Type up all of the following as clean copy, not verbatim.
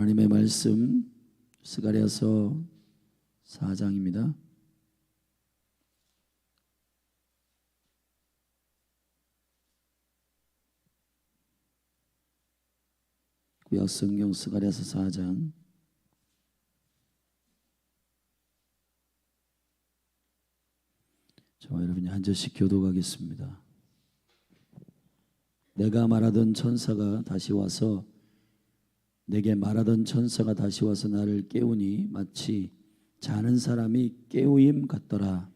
하나님의 말씀 스가랴서 4장입니다. 구약 성경 스가랴서 4장 저와 여러분이 한 절씩 교독하겠습니다. 내가 말하던 천사가 다시 와서 내게 말하던 천사가 다시 와서 나를 깨우니 마치 자는 사람이 깨우임 같더라.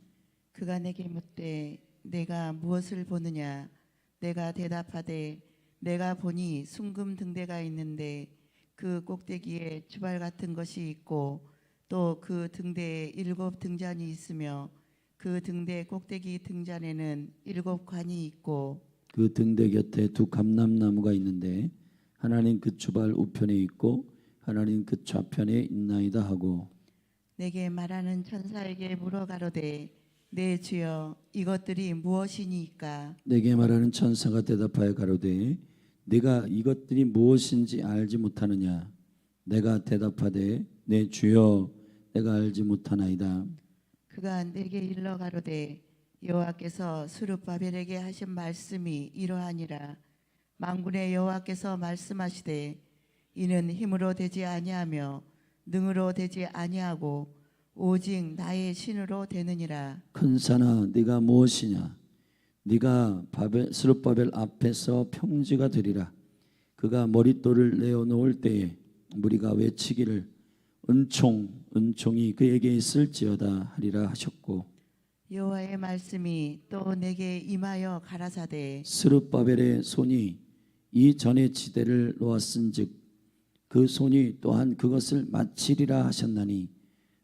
그가 내게 묻되 내가 무엇을 보느냐? 내가 대답하되 내가 보니 순금 등대가 있는데 그 꼭대기에 주발 같은 것이 있고 또 그 등대에 7 등잔이 있으며 그 등대 꼭대기 등잔에는 7 관이 있고 그 등대 곁에 2 감람나무가 있는데 하나는 그 주발 우편에 있고 하나는 그 좌편에 있나이다 하고 내게 말하는 천사에게 물어 가로되 내 주여 이것들이 무엇이니까? 내게 말하는 천사가 대답하여 가로되 네가 이것들이 무엇인지 알지 못하느냐? 내가 대답하되 내 주여 내가 알지 못하나이다. 그가 내게 일러 가로되 여호와께서 스룹바벨에게 하신 말씀이 이러하니라. 만군의 여호와께서 말씀하시되 이는 힘으로 되지 아니하며 능으로 되지 아니하고 오직 나의 신으로 되느니라. 큰 산아 네가 무엇이냐? 네가 스룹바벨 앞에서 평지가 되리라. 그가 머릿돌을 내어놓을 때에 무리가 외치기를 은총이 그에게 있을지어다 하리라 하셨고 여호와의 말씀이 또 내게 임하여 가라사대 스룹바벨의 손이 이 전의 지대를 놓았은즉 그 손이 또한 그것을 마치리라 하셨나니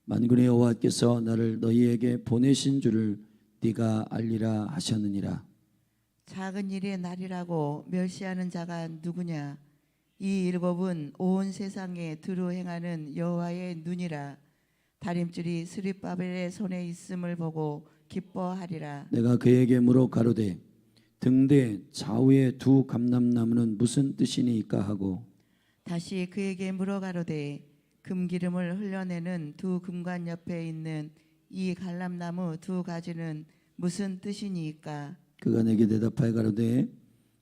만군의 여호와께서 나를 너희에게 보내신 줄을 네가 알리라 하셨느니라. 작은 일의 날이라고 멸시하는 자가 누구냐? 이 7은 온 세상에 두루 행하는 여호와의 눈이라. 다림줄이 스룹바벨의 손에 있음을 보고 기뻐하리라. 내가 그에게 물어 가로되 등대 좌우의 2 감람나무는 무슨 뜻이니까 하고 다시 그에게 물어 가로되 금기름을 흘려내는 2 금관 옆에 있는 이 갈람나무 2 가지는 무슨 뜻이니까? 그가 내게 대답하여 가로되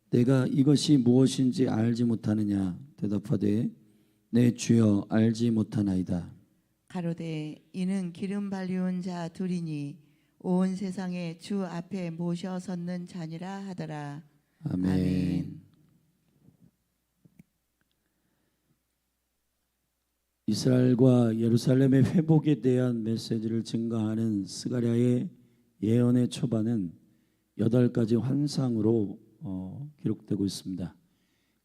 내가 이것이 무엇인지 알지 못하느냐? 대답하되 내 주여 알지 못하나이다. 가로되 이는 기름 발리운 자 둘이니 온 세상에 주 앞에 모셔 섰는 자니라 하더라. 아멘. 아멘. 이스라엘과 예루살렘의 회복에 대한 메시지를 증가하는 스가랴의 예언의 초반은 8가지 환상으로 기록되고 있습니다.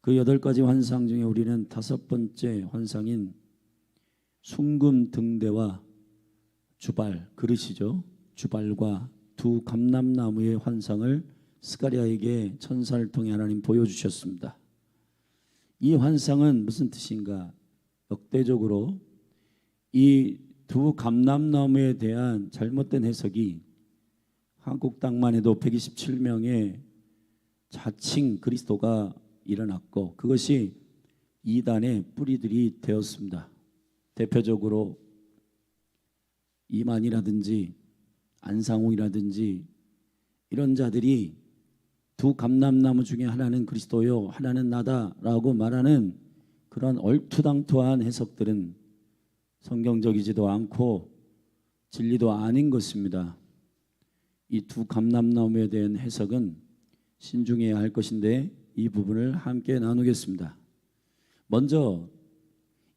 그 8가지 환상 중에 우리는 5번째 환상인 순금 등대와 주발, 그릇이죠. 주발과 2 감람나무의 환상을 스가랴에게 천사를 통해 하나님 보여주셨습니다. 이 환상은 무슨 뜻인가? 역대적으로 이 2 감람나무에 대한 잘못된 해석이 한국 땅만 해도 127명의 자칭 그리스도가 일어났고 그것이 이단의 뿌리들이 되었습니다. 대표적으로 이만이라든지 안상홍이라든지 이런 자들이 2 감람나무 중에 하나는 그리스도요 하나는 나다라고 말하는 그런 얼토당토한 해석들은 성경적이지도 않고 진리도 아닌 것입니다. 이 2 감람나무에 대한 해석은 신중해야 할 것인데 이 부분을 함께 나누겠습니다. 먼저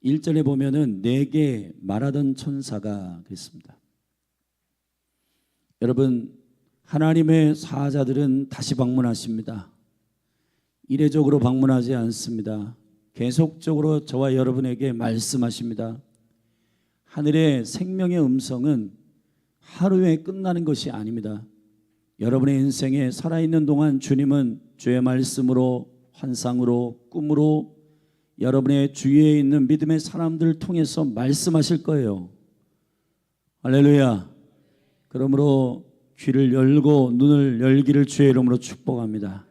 1절에 보면은 내게 말하던 천사가 그랬습니다. 여러분 하나님의 사자들은 다시 방문하십니다. 이례적으로 방문하지 않습니다. 계속적으로 저와 여러분에게 말씀하십니다. 하늘의 생명의 음성은 하루에 끝나는 것이 아닙니다. 여러분의 인생에 살아있는 동안 주님은 주의 말씀으로 환상으로 꿈으로 여러분의 주위에 있는 믿음의 사람들을 통해서 말씀하실 거예요. 할렐루야. 그러므로 귀를 열고 눈을 열기를 주의 이름으로 축복합니다.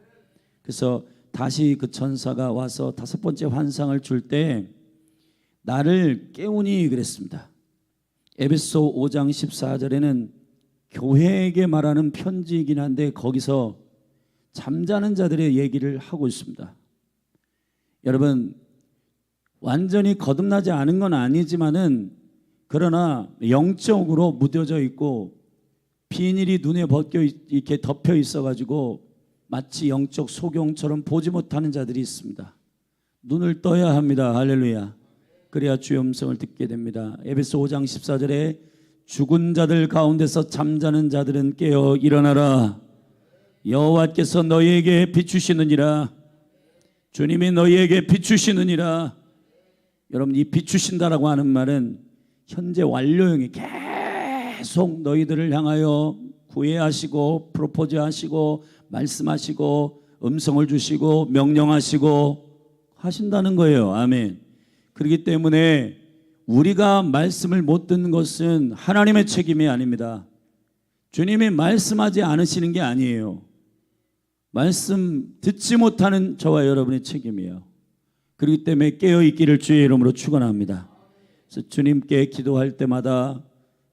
그래서 다시 그 천사가 와서 5번째 환상을 줄 때 나를 깨우니 그랬습니다. 에베소 5장 14절에는 교회에게 말하는 편지이긴 한데 거기서 잠자는 자들의 얘기를 하고 있습니다. 여러분, 완전히 거듭나지 않은 건 아니지만은 그러나 영적으로 무뎌져 있고 비닐이 눈에 벗겨 이렇게 덮여 있어가지고 마치 영적 소경처럼 보지 못하는 자들이 있습니다. 눈을 떠야 합니다. 할렐루야. 그래야 주의 음성을 듣게 됩니다. 에베소 5장 14절에 죽은 자들 가운데서 잠자는 자들은 깨어 일어나라. 여호와께서 너희에게 비추시느니라. 주님이 너희에게 비추시느니라. 여러분, 이 비추신다라고 하는 말은 현재 완료형이 계속 너희들을 향하여 구애하시고 프로포즈하시고 말씀하시고 음성을 주시고 명령하시고 하신다는 거예요. 아멘. 그렇기 때문에 우리가 말씀을 못 듣는 것은 하나님의 책임이 아닙니다. 주님이 말씀하지 않으시는 게 아니에요. 말씀 듣지 못하는 저와 여러분의 책임이에요. 그렇기 때문에 깨어있기를 주의 이름으로 축원합니다. 그래서 주님께 기도할 때마다,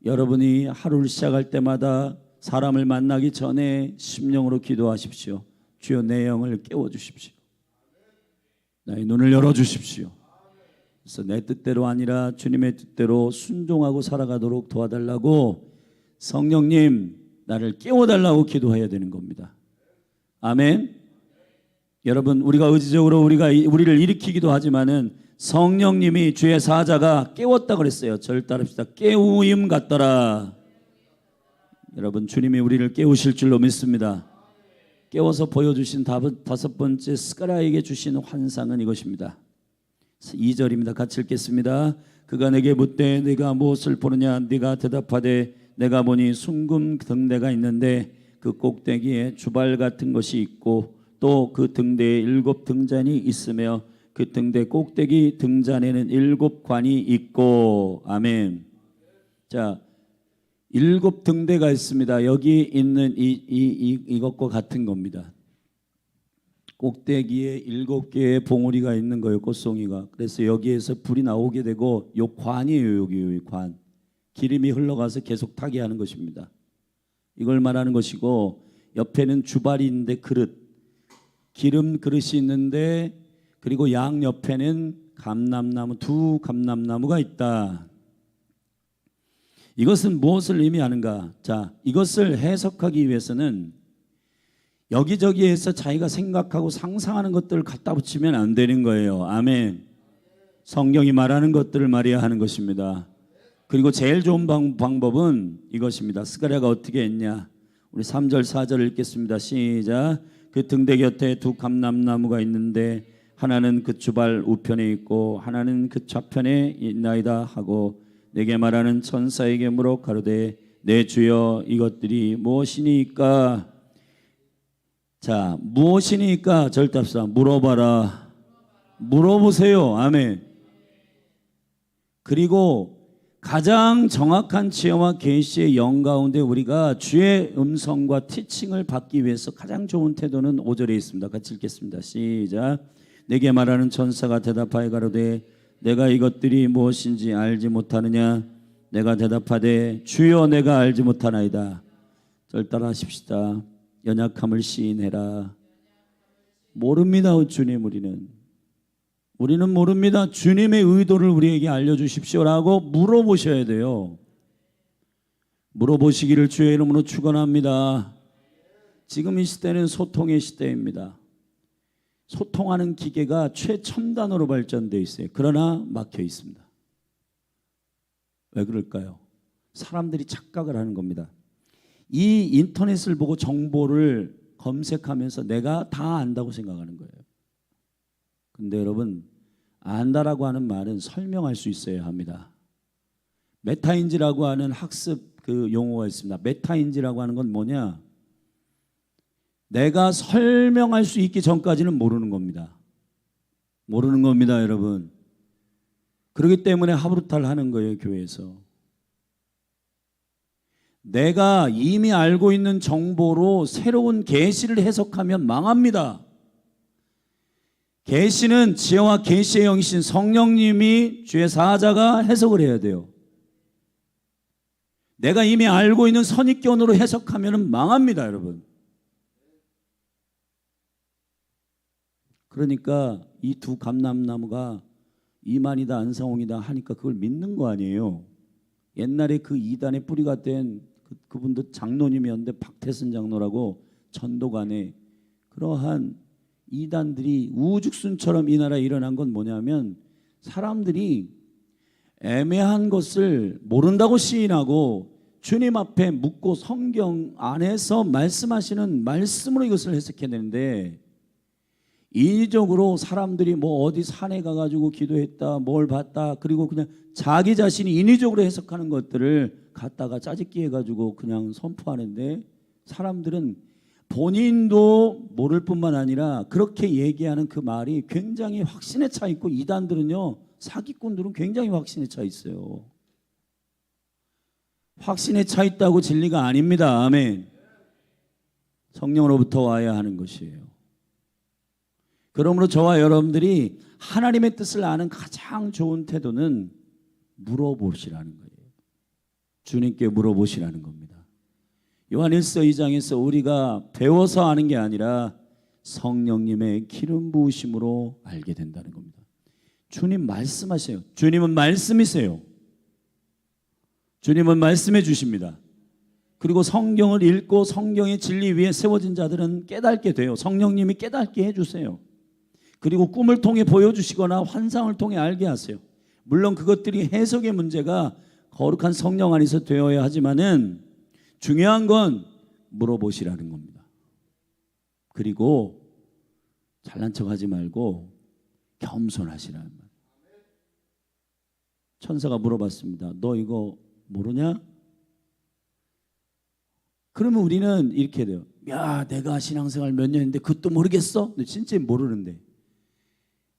여러분이 하루를 시작할 때마다 사람을 만나기 전에 심령으로 기도하십시오. 주여, 내 영을 깨워주십시오. 나의 눈을 열어주십시오. 그래서 내 뜻대로 아니라 주님의 뜻대로 순종하고 살아가도록 도와달라고, 성령님 나를 깨워달라고 기도해야 되는 겁니다. 아멘. 여러분, 우리가 의지적으로 우리를 일으키기도 하지만은 성령님이, 주의 사자가 깨웠다 그랬어요. 저를 따릅시다. 깨우임 같더라. 여러분, 주님이 우리를 깨우실 줄로 믿습니다. 깨워서 보여주신 다섯 번째 스가랴에게 주신 환상은 이것입니다. 2절입니다. 같이 읽겠습니다. 그가 내게 묻되 네가 무엇을 보느냐? 네가 대답하되 내가 보니 숭금 등대가 있는데 그 꼭대기에 주발 같은 것이 있고 또 그 등대에 7 등잔이 있으며 그 등대 꼭대기 등잔에는 7 관이 있고. 아멘. 자, 7 등대가 있습니다. 여기 있는 이것과 같은 겁니다. 꼭대기에 7개의 봉우리가 있는 거예요. 꽃송이가. 그래서 여기에서 불이 나오게 되고, 요 관이에요. 여기 관. 기름이 흘러가서 계속 타게 하는 것입니다. 이걸 말하는 것이고, 옆에는 주발이 있는데 그릇, 기름 그릇이 있는데, 그리고 양 옆에는 감람나무, 2 감람나무가 있다. 이것은 무엇을 의미하는가? 자, 이것을 해석하기 위해서는 여기저기에서 자기가 생각하고 상상하는 것들을 갖다 붙이면 안 되는 거예요. 아멘. 성경이 말하는 것들을 말해야 하는 것입니다. 그리고 제일 좋은 방법은 이것입니다. 스가랴가 어떻게 했냐? 우리 3절 4절을 읽겠습니다. 시작. 그 등대 곁에 2 감람나무가 있는데 하나는 그 주발 우편에 있고 하나는 그 좌편에 있나이다 하고 내게 말하는 천사에게 물어 가로되 내 주여 이것들이 무엇이니까? 자, 무엇이니까? 절답사 물어봐라. 물어보세요. 아멘. 그리고 가장 정확한 지혜와 계시의 영 가운데 우리가 주의 음성과 티칭을 받기 위해서 가장 좋은 태도는 5절에 있습니다. 같이 읽겠습니다. 시작. 내게 말하는 천사가 대답하여 가로되 내가 이것들이 무엇인지 알지 못하느냐? 내가 대답하되 주여 내가 알지 못하나이다. 절 따라하십시다. 연약함을 시인해라. 모릅니다. 주님, 우리는 모릅니다. 주님의 의도를 우리에게 알려주십시오라고 물어보셔야 돼요. 물어보시기를 주의 이름으로 축원합니다. 지금 이 시대는 소통의 시대입니다. 소통하는 기계가 최첨단으로 발전되어 있어요. 그러나 막혀 있습니다. 왜 그럴까요? 사람들이 착각을 하는 겁니다. 이 인터넷을 보고 정보를 검색하면서 내가 다 안다고 생각하는 거예요. 근데 여러분, 안다라고 하는 말은 설명할 수 있어야 합니다. 메타인지라고 하는 학습 그 용어가 있습니다. 메타인지라고 하는 건 뭐냐? 내가 설명할 수 있기 전까지는 모르는 겁니다. 모르는 겁니다, 여러분. 그렇기 때문에 하브루탈 하는 거예요, 교회에서. 내가 이미 알고 있는 정보로 새로운 계시를 해석하면 망합니다. 계시는 지혜와 계시의 영이신 성령님이 주의 사자가 해석을 해야 돼요. 내가 이미 알고 있는 선입견으로 해석하면 망합니다, 여러분. 그러니까 이 두 감람나무가 이만이다 안상홍이다 하니까 그걸 믿는 거 아니에요. 옛날에 그 이단의 뿌리가 된 그분도 장로님이었는데 박태선 장로라고 전도관에 그러한 이단들이 우죽순처럼 이 나라에 일어난 건 뭐냐면 사람들이 애매한 것을 모른다고 시인하고 주님 앞에 묻고 성경 안에서 말씀하시는 말씀으로 이것을 해석해야 되는데 인위적으로 사람들이 뭐 어디 산에 가가지고 기도했다 뭘 봤다 그리고 그냥 자기 자신이 인위적으로 해석하는 것들을 갖다가 짜집기 해가지고 그냥 선포하는데 사람들은 본인도 모를 뿐만 아니라 그렇게 얘기하는 그 말이 굉장히 확신에 차 있고 이단들은요 사기꾼들은 굉장히 확신에 차 있어요. 확신에 차 있다고 진리가 아닙니다. 아멘. 성령으로부터 와야 하는 것이에요. 그러므로 저와 여러분들이 하나님의 뜻을 아는 가장 좋은 태도는 물어보시라는 거예요. 주님께 물어보시라는 겁니다. 요한일서 2장에서 우리가 배워서 아는 게 아니라 성령님의 기름 부으심으로 알게 된다는 겁니다. 주님 말씀하세요. 주님은 말씀이세요. 주님은 말씀해 주십니다. 그리고 성경을 읽고 성경의 진리 위에 세워진 자들은 깨닫게 돼요. 성령님이 깨닫게 해주세요. 그리고 꿈을 통해 보여주시거나 환상을 통해 알게 하세요. 물론 그것들이 해석의 문제가 거룩한 성령 안에서 되어야 하지만은 중요한 건 물어보시라는 겁니다. 그리고 잘난 척하지 말고 겸손하시라는 말. 천사가 물어봤습니다. 너 이거 모르냐? 그러면 우리는 이렇게 돼요. 야, 내가 신앙생활 몇 년인데 그것도 모르겠어? 너 진짜 모르는데.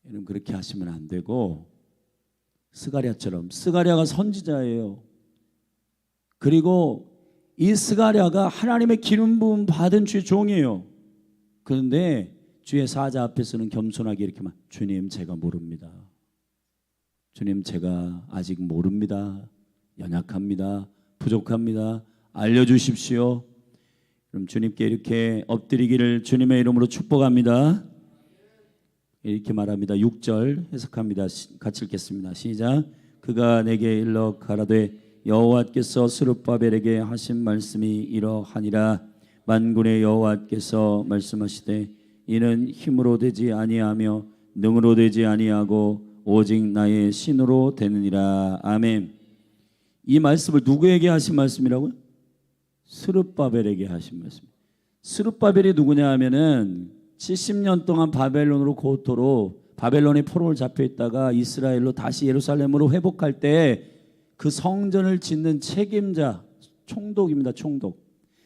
여러분 그렇게 하시면 안 되고 스가랴처럼 스가랴가 선지자예요. 그리고 이 스가랴가 하나님의 기름 부음 받은 주의 종이에요. 그런데 주의 사자 앞에서는 겸손하게 이렇게만 주님 제가 모릅니다. 주님 제가 아직 모릅니다. 연약합니다. 부족합니다. 알려주십시오. 그럼 주님께 이렇게 엎드리기를 주님의 이름으로 축복합니다. 이렇게 말합니다. 6절 해석합니다. 같이 읽겠습니다. 시작. 그가 내게 일러 가라되 여호와께서 스룹바벨에게 하신 말씀이 이러하니라. 만군의 여호와께서 말씀하시되 이는 힘으로 되지 아니하며 능으로 되지 아니하고 오직 나의 신으로 되느니라. 아멘. 이 말씀을 누구에게 하신 말씀이라고요? 스룹바벨에게 하신 말씀. 스룹바벨이 누구냐 하면은 70년 동안 바벨론으로 고토로 바벨론의 포로를 잡혀 있다가 이스라엘로 다시 예루살렘으로 회복할 때 그 성전을 짓는 책임자 총독입니다. 총독.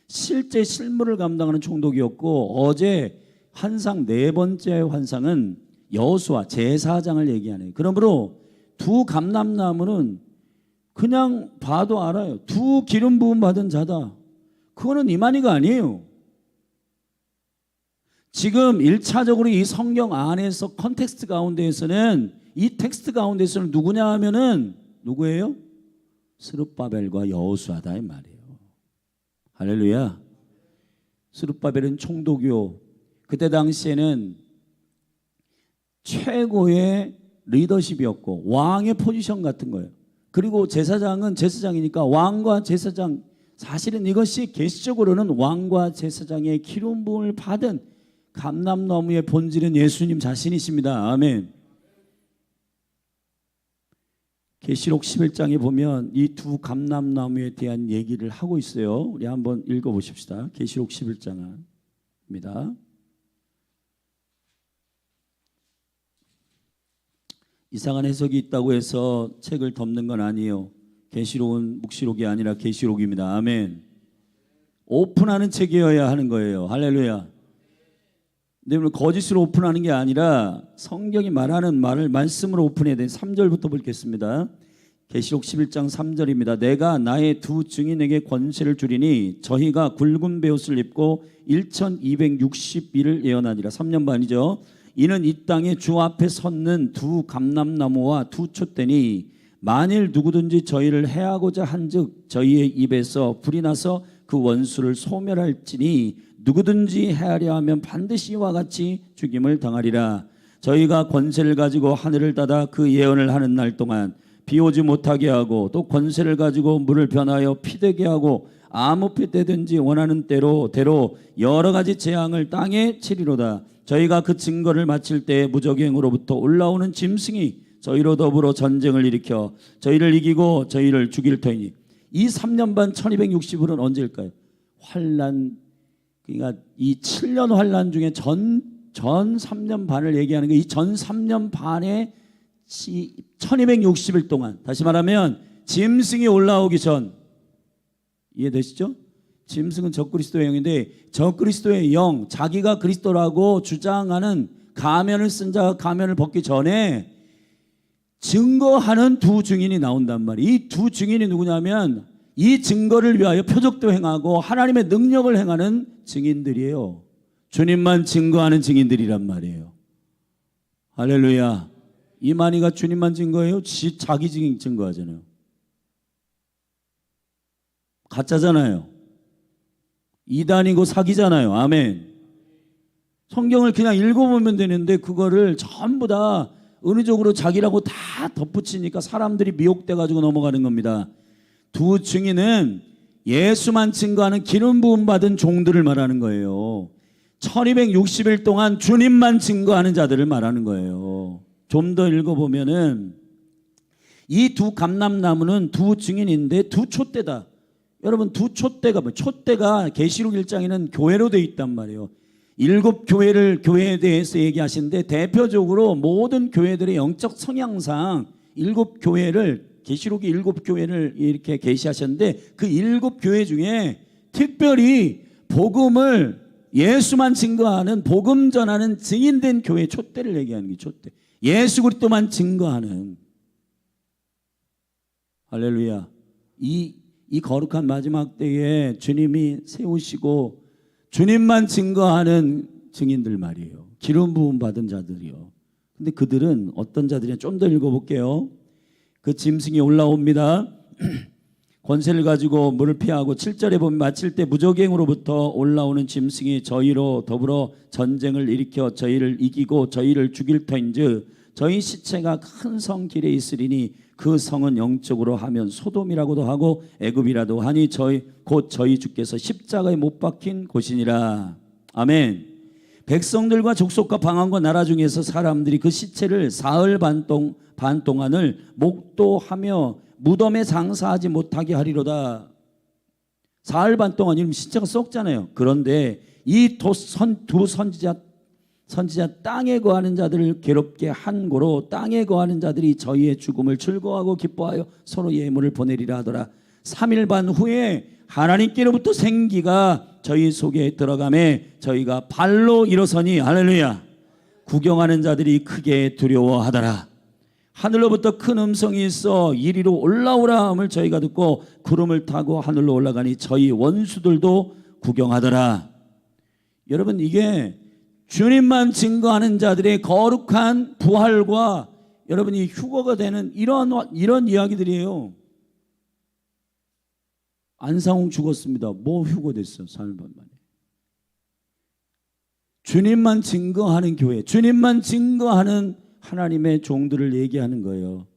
실제 실무를 감당하는 총독이었고 어제 환상 네 번째 환상은 여호수아 제사장을 얘기하네요. 그러므로 두 감람나무는 그냥 봐도 알아요. 두 기름 부음 받은 자다. 그거는 이만희가 아니에요. 지금 1차적으로 이 성경 안에서 컨텍스트 가운데에서는 이 텍스트 가운데서는 누구냐 하면은 누구예요? 스룹바벨과 여호수아다 이 말이에요. 할렐루야. 스룹바벨은 총독이요. 그때 당시에는 최고의 리더십이었고 왕의 포지션 같은 거예요. 그리고 제사장은 제사장이니까 왕과 제사장 사실은 이것이 계시적으로는 왕과 제사장의 기름 부음을 받은 감람나무의 본질은 예수님 자신이십니다. 아멘. 계시록 11장에 보면 이 두 감람나무에 대한 얘기를 하고 있어요. 우리 한번 읽어보십시다. 계시록 11장입니다. 이상한 해석이 있다고 해서 책을 덮는 건 아니에요. 계시록은 묵시록이 아니라 계시록입니다. 아멘. 오픈하는 책이어야 하는 거예요. 할렐루야. 근데 거짓으로 오픈하는 게 아니라 성경이 말하는 말을 말씀으로 오픈해야 돼. 3절부터 보겠습니다. 계시록 11장 3절입니다. 내가 나의 두 증인에게 권세를 주리니 저희가 굵은 베옷을 입고 1260일을 예언하니라. 3년 반이죠. 이는 이 땅에 주 앞에 섰는 두 감람나무와 두 촛대니 만일 누구든지 저희를 해하고자 한즉 저희의 입에서 불이 나서 그 원수를 소멸할지니 누구든지 해하려 하면 반드시 이와 같이 죽임을 당하리라. 저희가 권세를 가지고 하늘을 닫아 그 예언을 하는 날 동안 비 오지 못하게 하고 또 권세를 가지고 물을 변하여 피되게 하고 아무 때든지 원하는 대로 여러 가지 재앙을 땅에 치리로다. 저희가 그 증거를 마칠 때 무적행으로부터 올라오는 짐승이 저희로 더불어 전쟁을 일으켜 저희를 이기고 저희를 죽일 터이니. 이 3년 반 1260일은 언제일까요? 환란, 그러니까 이 7년 환란 중에 전 3년 반을 얘기하는 게 이 전 3년 반에 1260일 동안, 다시 말하면 짐승이 올라오기 전, 이해되시죠? 짐승은 적그리스도의 영인데 적그리스도의 영, 자기가 그리스도라고 주장하는 가면을 쓴 자가 가면을 벗기 전에 증거하는 두 증인이 나온단 말이에요. 이 두 증인이 누구냐면 이 증거를 위하여 표적도 행하고 하나님의 능력을 행하는 증인들이에요. 주님만 증거하는 증인들이란 말이에요. 할렐루야. 이만희가 주님만 증거해요? 자기 증거하잖아요. 가짜잖아요. 이단이고 사기잖아요. 아멘. 성경을 그냥 읽어보면 되는데 그거를 전부 다 은유적으로 자기라고 다 덧붙이니까 사람들이 미혹돼가지고 넘어가는 겁니다. 두 증인은 예수만 증거하는 기름 부음 받은 종들을 말하는 거예요. 1260일 동안 주님만 증거하는 자들을 말하는 거예요. 좀 더 읽어보면은 이 두 감람나무는 두 증인인데 두 촛대다. 여러분, 두 촛대가 뭐? 촛대가 계시록 1장에는 교회로 되어 있단 말이에요. 7 교회에 대해서 얘기하시는데 대표적으로 모든 교회들의 영적 성향상 7 교회를, 계시록이 7 교회를 이렇게 계시하셨는데 그 7 교회 중에 특별히 복음을 예수만 증거하는 복음 전하는 증인된 교회 촛대를 얘기하는 게 촛대. 예수 그리스도만 증거하는. 할렐루야. 이 거룩한 마지막 때에 주님이 세우시고 주님만 증거하는 증인들 말이에요. 기름 부음 받은 자들이요. 근데 그들은 어떤 자들이냐? 좀 더 읽어볼게요. 그 짐승이 올라옵니다. 권세를 가지고 물을 피하고 7절에 보면 마칠 때 무적행으로부터 올라오는 짐승이 저희로 더불어 전쟁을 일으켜 저희를 이기고 저희를 죽일 터인즉 저희 시체가 큰 성 길에 있으리니 그 성은 영적으로 하면 소돔이라고도 하고 애굽이라도 하니 곧 저희 주께서 십자가에 못 박힌 곳이니라. 아멘. 백성들과 족속과 방언과 나라 중에서 사람들이 그 시체를 사흘 반 동안을 목도하며 무덤에 장사하지 못하게 하리로다. 사흘 반 동안 이러면 시체가 썩잖아요. 그런데 이 두 선지자 땅에 거하는 자들을 괴롭게 한 고로 땅에 거하는 자들이 저희의 죽음을 즐거워하고 기뻐하여 서로 예물을 보내리라 하더라. 3일 반 후에 하나님께로부터 생기가 저희 속에 들어가매 저희가 발로 일어서니, 할렐루야, 구경하는 자들이 크게 두려워하더라. 하늘로부터 큰 음성이 있어 이리로 올라오라 함을 저희가 듣고 구름을 타고 하늘로 올라가니 저희 원수들도 구경하더라. 여러분, 이게 주님만 증거하는 자들의 거룩한 부활과 여러분이 휴거가 되는 이런 이야기들이에요. 안상홍 죽었습니다. 뭐 휴거됐어? 3일 반 만에. 주님만 증거하는 교회, 주님만 증거하는 하나님의 종들을 얘기하는 거예요.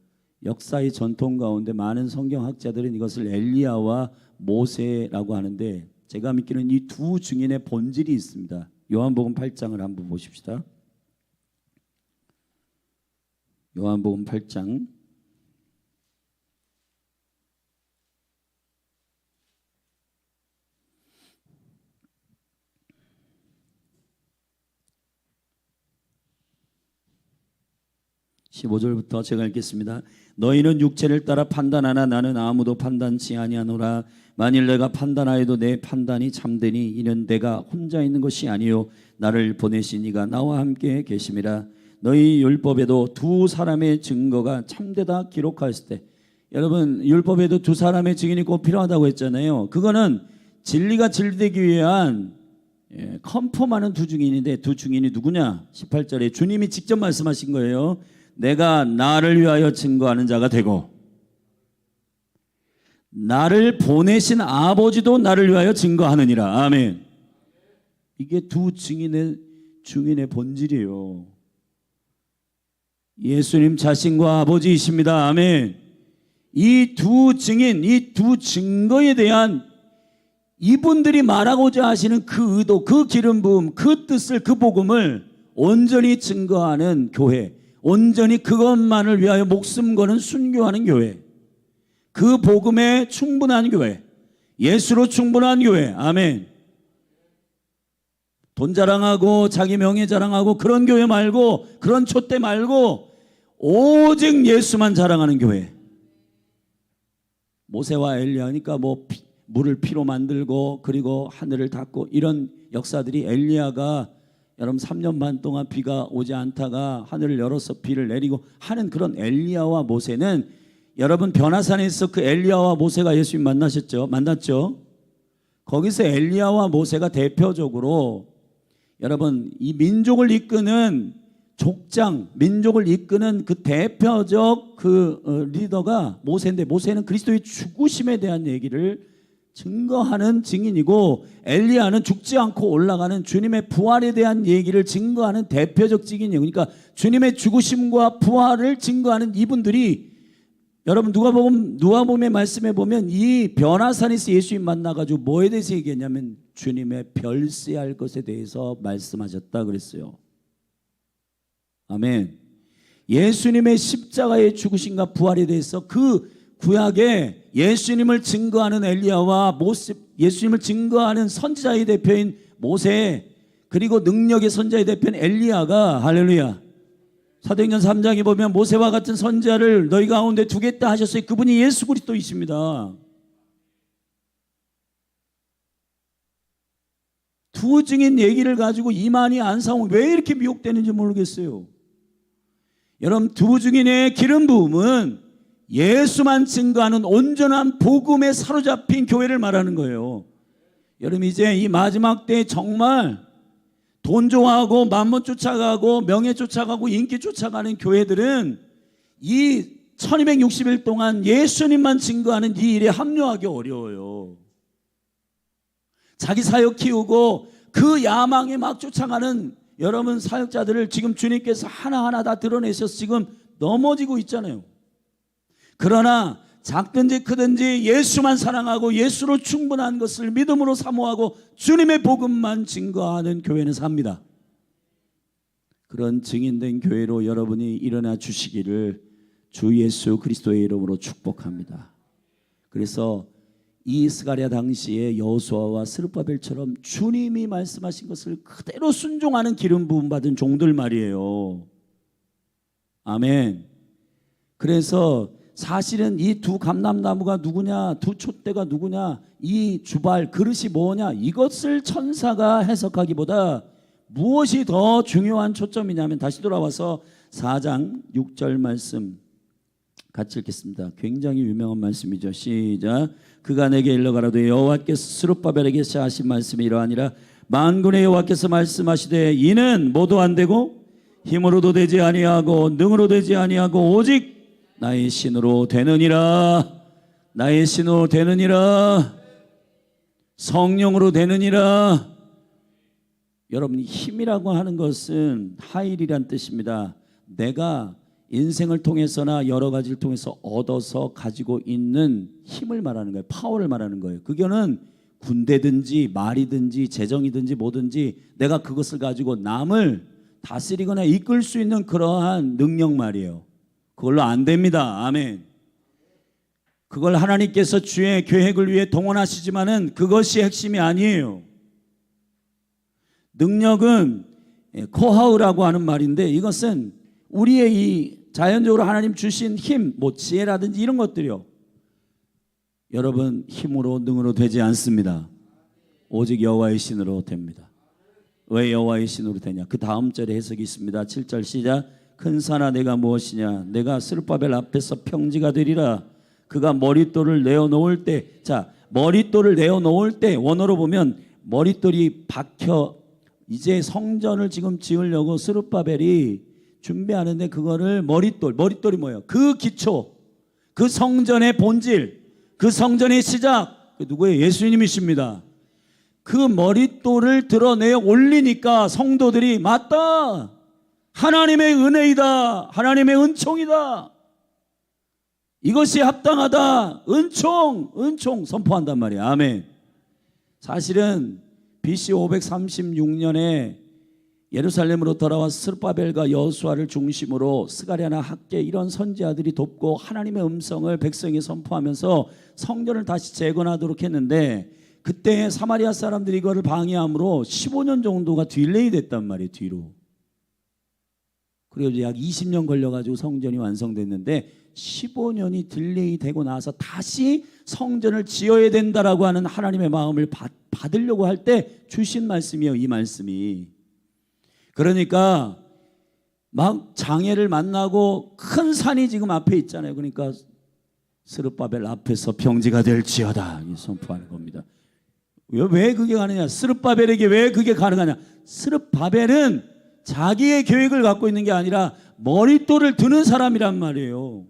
역사의 전통 가운데 많은 성경학자들은 이것을 엘리야와 모세라고 하는데 제가 믿기는 이 두 증인의 본질이 있습니다. 요한복음 8장을 한번 보십시다. 요한복음 8장 15절부터 제가 읽겠습니다. 너희는 육체를 따라 판단하나 나는 아무도 판단치 아니하노라. 만일 내가 판단하여도 내 판단이 참되니 이는 내가 혼자 있는 것이 아니요 나를 보내신 이가 나와 함께 계심이라. 너희 율법에도 두 사람의 증거가 참되다 기록하였을 때, 여러분, 율법에도 두 사람의 증인이 꼭 필요하다고 했잖아요. 그거는 진리가 진리되기 위한 컨펌하는 두 증인인데 두 증인이 누구냐? 18절에 주님이 직접 말씀하신 거예요. 내가 나를 위하여 증거하는 자가 되고 나를 보내신 아버지도 나를 위하여 증거하느니라. 아멘. 이게 두 증인의 본질이에요. 예수님 자신과 아버지이십니다. 아멘. 이 두 증인, 이 두 증거에 대한 이분들이 말하고자 하시는 그 의도, 그 기름 부음, 그 뜻을, 그 복음을 온전히 증거하는 교회, 온전히 그것만을 위하여 목숨 거는 순교하는 교회, 그 복음에 충분한 교회, 예수로 충분한 교회. 아멘. 돈 자랑하고 자기 명예 자랑하고 그런 교회 말고, 그런 촛대 말고 오직 예수만 자랑하는 교회. 모세와 엘리야니까 뭐 물을 피로 만들고 그리고 하늘을 닫고 이런 역사들이, 엘리야가 여러분 3년 반 동안 비가 오지 않다가 하늘을 열어서 비를 내리고 하는 그런 엘리야와 모세는, 여러분 변화산에서 그 엘리야와 모세가 예수님 만났죠. 거기서 엘리야와 모세가 대표적으로 여러분 이 민족을 이끄는 족장, 민족을 이끄는 그 대표적 그 리더가 모세인데, 모세는 그리스도의 죽으심에 대한 얘기를 증거하는 증인이고, 엘리야는 죽지 않고 올라가는 주님의 부활에 대한 얘기를 증거하는 대표적 증인이에요. 그러니까 주님의 죽으심과 부활을 증거하는 이분들이, 여러분 누가복음의 말씀에 보면 이 변화산에서 예수님 만나가지고 뭐에 대해서 얘기했냐면 주님의 별세할 것에 대해서 말씀하셨다 그랬어요. 아멘. 예수님의 십자가의 죽으심과 부활에 대해서 그 구약에 예수님을 증거하는 엘리야와 모세, 예수님을 증거하는 선지자의 대표인 모세, 그리고 능력의 선지자의 대표인 엘리야가, 할렐루야, 사도행전 3장에 보면 모세와 같은 선지자를 너희 가운데 두겠다 하셨어요. 그분이 예수 그리스도이십니다. 두 증인 얘기를 가지고 이만희, 안상홍 왜 이렇게 미혹되는지 모르겠어요. 여러분, 두 증인의 기름 부음은 예수만 증거하는 온전한 복음에 사로잡힌 교회를 말하는 거예요. 여러분, 이제 이 마지막 때에 정말 돈 좋아하고 만몬 쫓아가고 명예 쫓아가고 인기 쫓아가는 교회들은 이 1260일 동안 예수님만 증거하는 이 일에 합류하기 어려워요. 자기 사역 키우고 그 야망에 막 쫓아가는 여러분 사역자들을 지금 주님께서 하나하나 다 드러내셔서 지금 넘어지고 있잖아요. 그러나 작든지 크든지 예수만 사랑하고 예수로 충분한 것을 믿음으로 사모하고 주님의 복음만 증거하는 교회는 삽니다. 그런 증인된 교회로 여러분이 일어나 주시기를 주 예수 그리스도의 이름으로 축복합니다. 그래서 이 스가랴 당시에 여호수아와 스룹바벨처럼 주님이 말씀하신 것을 그대로 순종하는 기름 부음 받은 종들 말이에요. 아멘. 그래서 사실은 이 두 감람나무가 누구냐, 두 촛대가 누구냐, 이 주발 그릇이 뭐냐, 이것을 천사가 해석하기보다 무엇이 더 중요한 초점이냐면, 다시 돌아와서 4장 6절 말씀 같이 읽겠습니다. 굉장히 유명한 말씀이죠. 시작. 그가 내게 일러가라되 여호와께서 스룹바벨에게 하신 말씀이 이러하니라. 만군의 여호와께서 말씀하시되 이는 모두 안 되고 힘으로도 되지 아니하고 능으로 되지 아니하고 오직 나의 신으로 되느니라. 나의 신으로 되느니라. 성령으로 되느니라. 여러분, 힘이라고 하는 것은 하일이란 뜻입니다. 내가 인생을 통해서나 여러 가지를 통해서 얻어서 가지고 있는 힘을 말하는 거예요. 파워를 말하는 거예요. 그거는 군대든지 말이든지 재정이든지 뭐든지 내가 그것을 가지고 남을 다스리거나 이끌 수 있는 그러한 능력 말이에요. 그걸로 안 됩니다. 아멘. 그걸 하나님께서 주의 계획을 위해 동원하시지만은 그것이 핵심이 아니에요. 능력은 코하우라고 하는 말인데, 이것은 우리의 이 자연적으로 하나님 주신 힘, 뭐 지혜라든지 이런 것들이요, 여러분 힘으로 능으로 되지 않습니다. 오직 여호와의 신으로 됩니다. 왜 여호와의 신으로 되냐? 그 다음 절에 해석이 있습니다. 7절 시작. 큰 산아 내가 무엇이냐? 내가 스룹바벨 앞에서 평지가 되리라. 그가 머릿돌을 내어놓을 때, 자, 머릿돌을 내어놓을 때 원어로 보면 머릿돌이 박혀 이제 성전을 지금 지으려고 스룹바벨이 준비하는데 그거를 머릿돌이 뭐예요? 그 기초, 그 성전의 본질, 그 성전의 시작, 그 누구예요? 예수님이십니다. 그 머릿돌을 드러내 올리니까 성도들이 맞다, 하나님의 은혜이다, 하나님의 은총이다, 이것이 합당하다, 은총 선포한단 말이에요. 아멘. 사실은 BC 536년에 예루살렘으로 돌아와 스룹바벨과 여호수아를 중심으로 스가랴나 학개 이런 선지자들이 돕고 하나님의 음성을 백성에 선포하면서 성전을 다시 재건하도록 했는데, 그때 사마리아 사람들이 이거를 방해함으로 15년 정도가 딜레이 됐단 말이에요. 뒤로. 그리고 약 20년 걸려가지고 성전이 완성됐는데 15년이 딜레이 되고 나서 다시 성전을 지어야 된다라고 하는 하나님의 마음을 받으려고 할 때 주신 말씀이에요. 이 말씀이. 그러니까 막 장애를 만나고 큰 산이 지금 앞에 있잖아요. 그러니까 스룹바벨 앞에서 평지가 될지어다 선포하는 겁니다. 왜 그게 가느냐? 스룹바벨에게 왜 그게 가능하냐? 스룹바벨은 자기의 계획을 갖고 있는 게 아니라 머릿돌을 드는 사람이란 말이에요.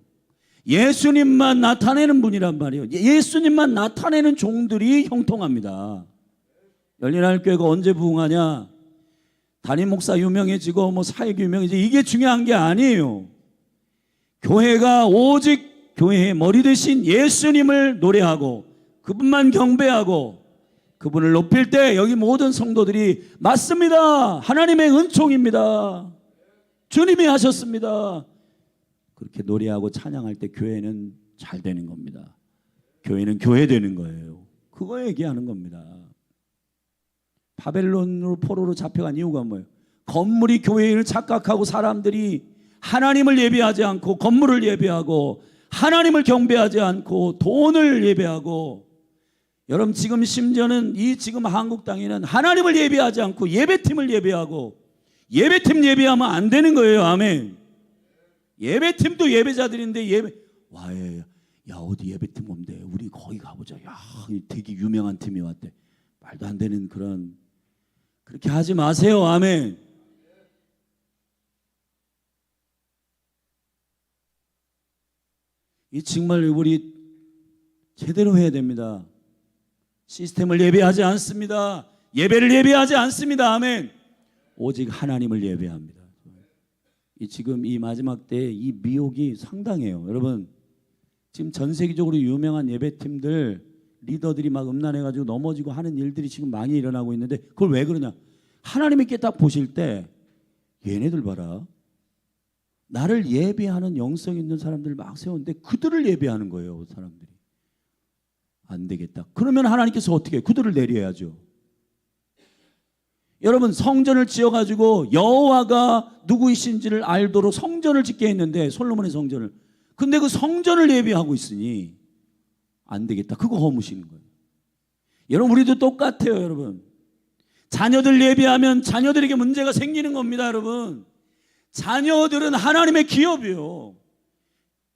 예수님만 나타내는 분이란 말이에요. 예수님만 나타내는 종들이 형통합니다. 열린하늘교회가 언제 부흥하냐? 담임 목사 유명해지고 뭐 사역 유명해지고 이게 중요한 게 아니에요. 교회가 오직 교회의 머리 대신 예수님을 노래하고 그분만 경배하고 그분을 높일 때 여기 모든 성도들이 맞습니다, 하나님의 은총입니다, 주님이 하셨습니다, 그렇게 노래하고 찬양할 때 교회는 잘 되는 겁니다. 교회는 교회 되는 거예요. 그거 얘기하는 겁니다. 바벨론으로 포로로 잡혀간 이유가 뭐예요? 건물이 교회를 착각하고 사람들이 하나님을 예배하지 않고 건물을 예배하고 하나님을 경배하지 않고 돈을 예배하고, 여러분 지금 심지어는 이 지금 한국 땅에는 하나님을 예배하지 않고 예배팀을 예배하고, 예배팀 예배하면 안 되는 거예요. 아멘. 예배팀도 예배자들인데 야 어디 예배팀 온대, 우리 거기 가보자, 야 되게 유명한 팀이 왔대, 말도 안 되는 그런, 그렇게 하지 마세요. 아멘. 이 정말 우리 제대로 해야 됩니다. 시스템을 예배하지 않습니다. 예배를 예배하지 않습니다. 아멘. 오직 하나님을 예배합니다. 지금 이 마지막 때 이 미혹이 상당해요. 여러분 지금 전 세계적으로 유명한 예배팀들 리더들이 막 음란해가지고 넘어지고 하는 일들이 지금 많이 일어나고 있는데, 그걸 왜 그러냐? 하나님께 딱 보실 때 얘네들 봐라, 나를 예배하는 영성 있는 사람들 막 세우는데 그들을 예배하는 거예요. 사람들이 안 되겠다. 그러면 하나님께서 어떻게 해요? 그들을 내려야죠. 여러분 성전을 지어가지고 여호와가 누구이신지를 알도록 성전을 짓게 했는데, 솔로몬의 성전을, 근데 그 성전을 예배하고 있으니 안 되겠다. 그거 허무시는 거예요. 여러분 우리도 똑같아요. 여러분 자녀들 예배하면 자녀들에게 문제가 생기는 겁니다. 여러분 자녀들은 하나님의 기업이에요.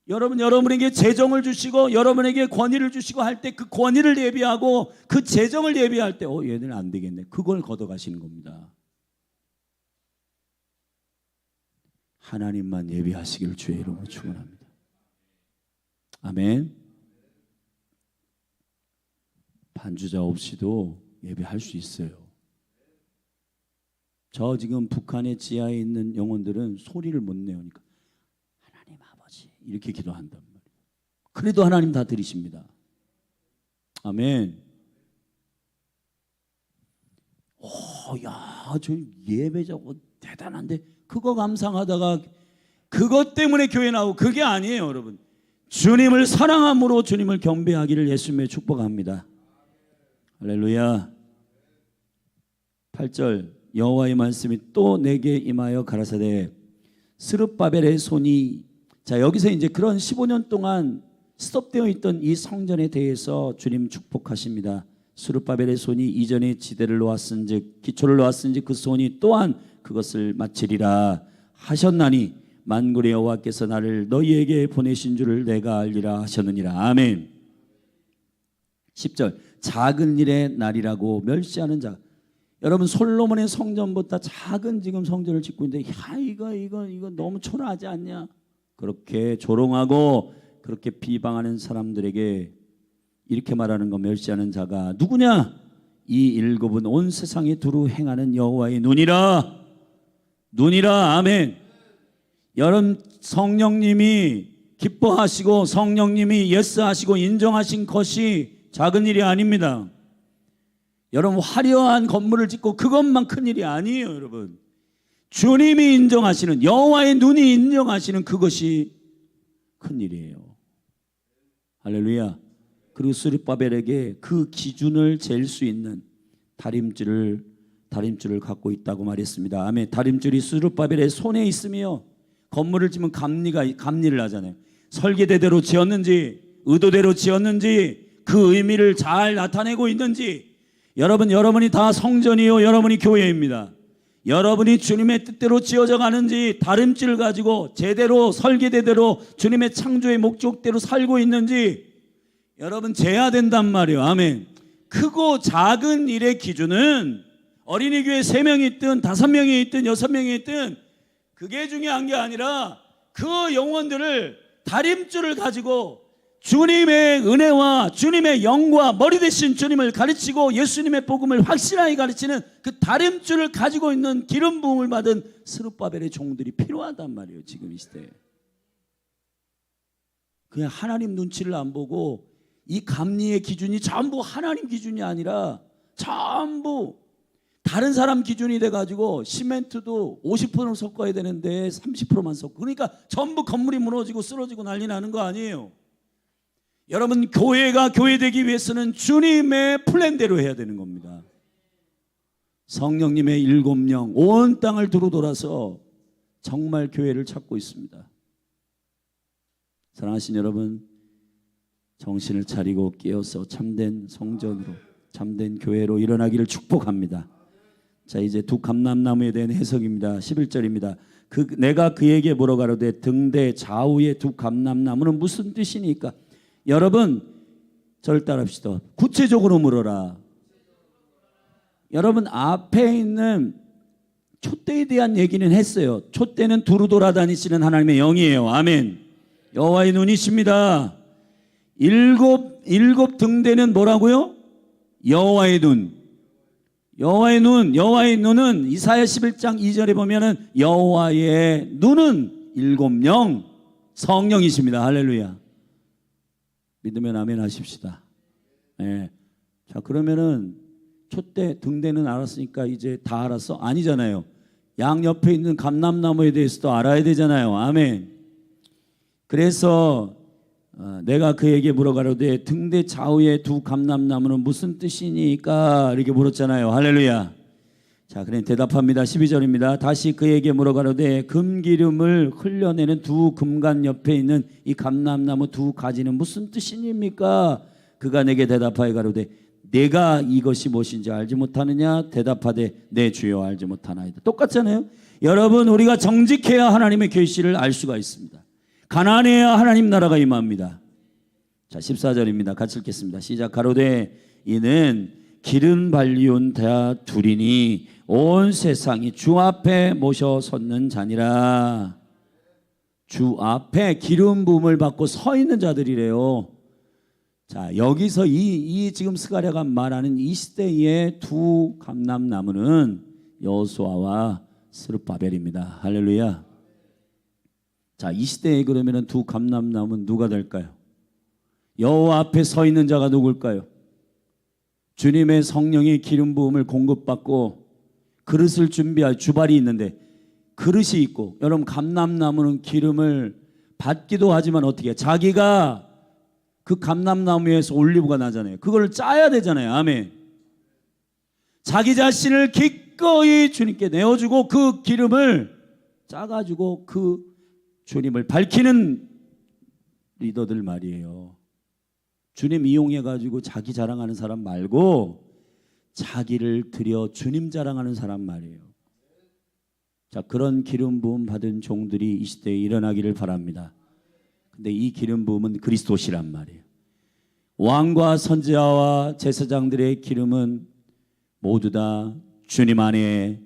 여러분에게 재정을 주시고 여러분에게 권위를 주시고 할 때 그 권위를 예배하고 그 재정을 예배할 때 얘는 안 되겠네, 그걸 걷어가시는 겁니다. 하나님만 예배하시기를 주의 이름으로 축원합니다. 아멘. 반주자 없이도 예배할 수 있어요. 저 지금 북한의 지하에 있는 영혼들은 소리를 못 내니까 하나님 아버지 이렇게 기도한단 말이에요. 그래도 하나님 다 들으십니다. 아멘. 저 예배자 대단한데 그거 감상하다가 그것 때문에 교회 나오고, 그게 아니에요. 여러분 주님을 사랑함으로 주님을 경배하기를 예수님의 축복합니다. 할렐루야. 8절 여호와의 말씀이 또 내게 임하여 가라사대 스룹바벨의 손이, 자 여기서 이제 그런 15년 동안 스톱되어 있던 이 성전에 대해서 주님 축복하십니다. 스룹바벨의 손이 이전에 지대를 놓았은즉 기초를 놓았은즉 그 손이 또한 그것을 마치리라 하셨나니 만군의 여호와께서 나를 너희에게 보내신 줄을 내가 알리라 하셨느니라. 아멘. 10절 작은 일의 날이라고 멸시하는 자. 여러분 솔로몬의 성전보다 작은 지금 성전을 짓고 있는데 야 이거 너무 초라하지 않냐? 그렇게 조롱하고 그렇게 비방하는 사람들에게 이렇게 말하는 거 멸시하는 자가 누구냐? 이 일곱은 온 세상에 두루 행하는 여호와의 눈이라. 눈이라. 아멘. 여러분 성령님이 기뻐하시고 성령님이 예스하시고 인정하신 것이 작은 일이 아닙니다. 여러분 화려한 건물을 짓고 그것만 큰 일이 아니에요. 여러분 주님이 인정하시는 여호와의 눈이 인정하시는 그것이 큰 일이에요. 할렐루야. 그리고 스룹바벨에게 그 기준을 잴 수 있는 다림줄을 갖고 있다고 말했습니다. 아멘. 다림줄이 스룹바벨의 손에 있으며 건물을 지면 감리를 하잖아요. 설계대로 지었는지 의도대로 지었는지 그 의미를 잘 나타내고 있는지. 여러분이 다 성전이요 여러분이 교회입니다. 여러분이 주님의 뜻대로 지어져 가는지 다림줄을 가지고 제대로 설계대로 주님의 창조의 목적대로 살고 있는지 여러분 재야 된단 말이에요. 아멘. 크고 작은 일의 기준은 어린이 교회 3명이 있든 5명이 있든 6명이 있든 그게 중요한 게 아니라 그 영혼들을 다림줄을 가지고 주님의 은혜와 주님의 영과 머리 대신 주님을 가르치고 예수님의 복음을 확실하게 가르치는 그 다림줄을 가지고 있는 기름 부음을 받은 스룹바벨의 종들이 필요하단 말이에요. 지금 이 시대에. 그냥 하나님 눈치를 안 보고 이 감리의 기준이 전부 하나님 기준이 아니라 전부 다른 사람 기준이 돼가지고 시멘트도 50%를 섞어야 되는데 30%만 섞고 그러니까 전부 건물이 무너지고 쓰러지고 난리 나는 거 아니에요. 여러분 교회가 교회되기 위해서는 주님의 플랜대로 해야 되는 겁니다. 성령님의 7명 온 땅을 두루 돌아서 정말 교회를 찾고 있습니다. 사랑하신 여러분 정신을 차리고 깨어서 참된 성전으로 참된 교회로 일어나기를 축복합니다. 자 이제 두 감람나무에 대한 해석입니다. 11절입니다. 내가 그에게 물어가로되 등대 좌우의 두 감람나무는 무슨 뜻이니까? 여러분 저를 따라합시다. 구체적으로 물어라. 여러분 앞에 있는 촛대에 대한 얘기는 했어요. 촛대는 두루 돌아다니시는 하나님의 영이에요. 아멘. 여호와의 눈이십니다. 일곱 등대는 뭐라고요? 여호와의 눈. 여호와의 눈은 이사야 11장 2절에 보면은 여호와의 눈은 7명 성령이십니다. 할렐루야. 믿으면 아멘 하십시다. 네. 자 그러면은 촛대 등대는 알았으니까 이제 다 알았어? 아니잖아요. 양 옆에 있는 감람나무에 대해서도 알아야 되잖아요. 아멘. 그래서 내가 그에게 물어가로되 등대 좌우의 두 감람나무는 무슨 뜻이니까 이렇게 물었잖아요. 할렐루야. 자 그래 대답합니다. 12절입니다. 다시 그에게 물어가로되 금기름을 흘려내는 두 금관 옆에 있는 이 감람나무 두 가지는 무슨 뜻이니까? 그가 내게 대답하여 가로되 내가 이것이 무엇인지 알지 못하느냐? 대답하되 내 주여 알지 못하나이다. 똑같잖아요. 여러분 우리가 정직해야 하나님의 계시를 알 수가 있습니다. 가난해야 하나님 나라가 임합니다. 자 14절입니다. 같이 읽겠습니다. 시작. 가로되 이는 기름 발리온 자 둘이니 온 세상이 주 앞에 모셔 섰는 자니라. 주 앞에 기름 부음을 받고 서 있는 자들이래요. 자 여기서 이 지금 스가랴가 말하는 이 시대의 두 감람나무는 여호수아와 스룹바벨입니다. 할렐루야. 자, 이 시대에 그러면은 두 감람나무는 누가 될까요? 여호와 앞에 서 있는 자가 누굴까요? 주님의 성령의 기름 부음을 공급받고 그릇을 준비할 주발이 있는데 그릇이 있고 여러분 감람나무는 기름을 받기도 하지만 어떻게 해요? 자기가 그 감람나무에서 올리브가 나잖아요. 그걸 짜야 되잖아요. 아멘. 자기 자신을 기꺼이 주님께 내어주고 그 기름을 짜가지고 그 주님을 밝히는 리더들 말이에요. 주님 이용해가지고 자기 자랑하는 사람 말고 자기를 들여 주님 자랑하는 사람 말이에요. 자 그런 기름 부음 받은 종들이 이 시대에 일어나기를 바랍니다. 근데 이 기름 부음은 그리스도시란 말이에요. 왕과 선지자와 제사장들의 기름은 모두 다 주님 안에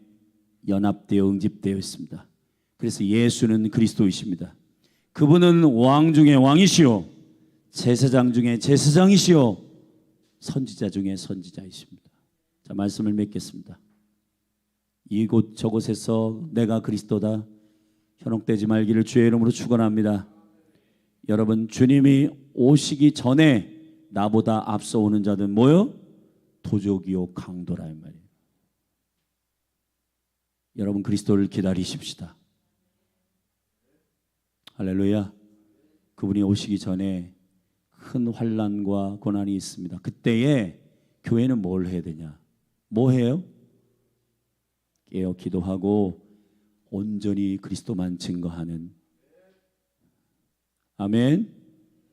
연합되어 응집되어 있습니다. 그래서 예수는 그리스도이십니다. 그분은 왕 중에 왕이시오, 제사장 중에 제사장이시오, 선지자 중에 선지자이십니다. 자, 말씀을 맺겠습니다. 이곳 저곳에서 내가 그리스도다 현혹되지 말기를 주의 이름으로 축원합니다. 여러분, 주님이 오시기 전에 나보다 앞서오는 자들은 뭐요? 도적이요 강도라 이 말이에요. 여러분, 그리스도를 기다리십시다. 할렐루야. 그분이 오시기 전에 큰 환난과 고난이 있습니다. 그때에 교회는 뭘 해야 되냐? 뭐 해요? 깨어 기도하고 온전히 그리스도만 증거하는, 아멘.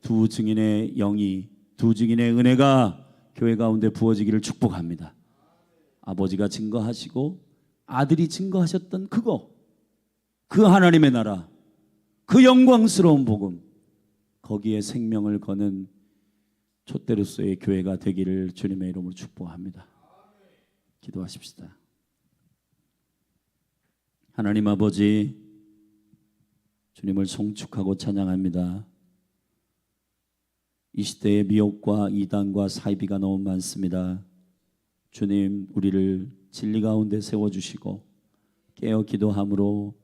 두 증인의 영이, 두 증인의 은혜가 교회 가운데 부어지기를 축복합니다. 아버지가 증거하시고 아들이 증거하셨던 그거, 그 하나님의 나라, 그 영광스러운 복음, 거기에 생명을 거는 촛대로서의 교회가 되기를 주님의 이름으로 축복합니다. 기도하십시다. 하나님 아버지, 주님을 송축하고 찬양합니다. 이 시대의 미혹과 이단과 사이비가 너무 많습니다. 주님, 우리를 진리 가운데 세워주시고 깨어 기도함으로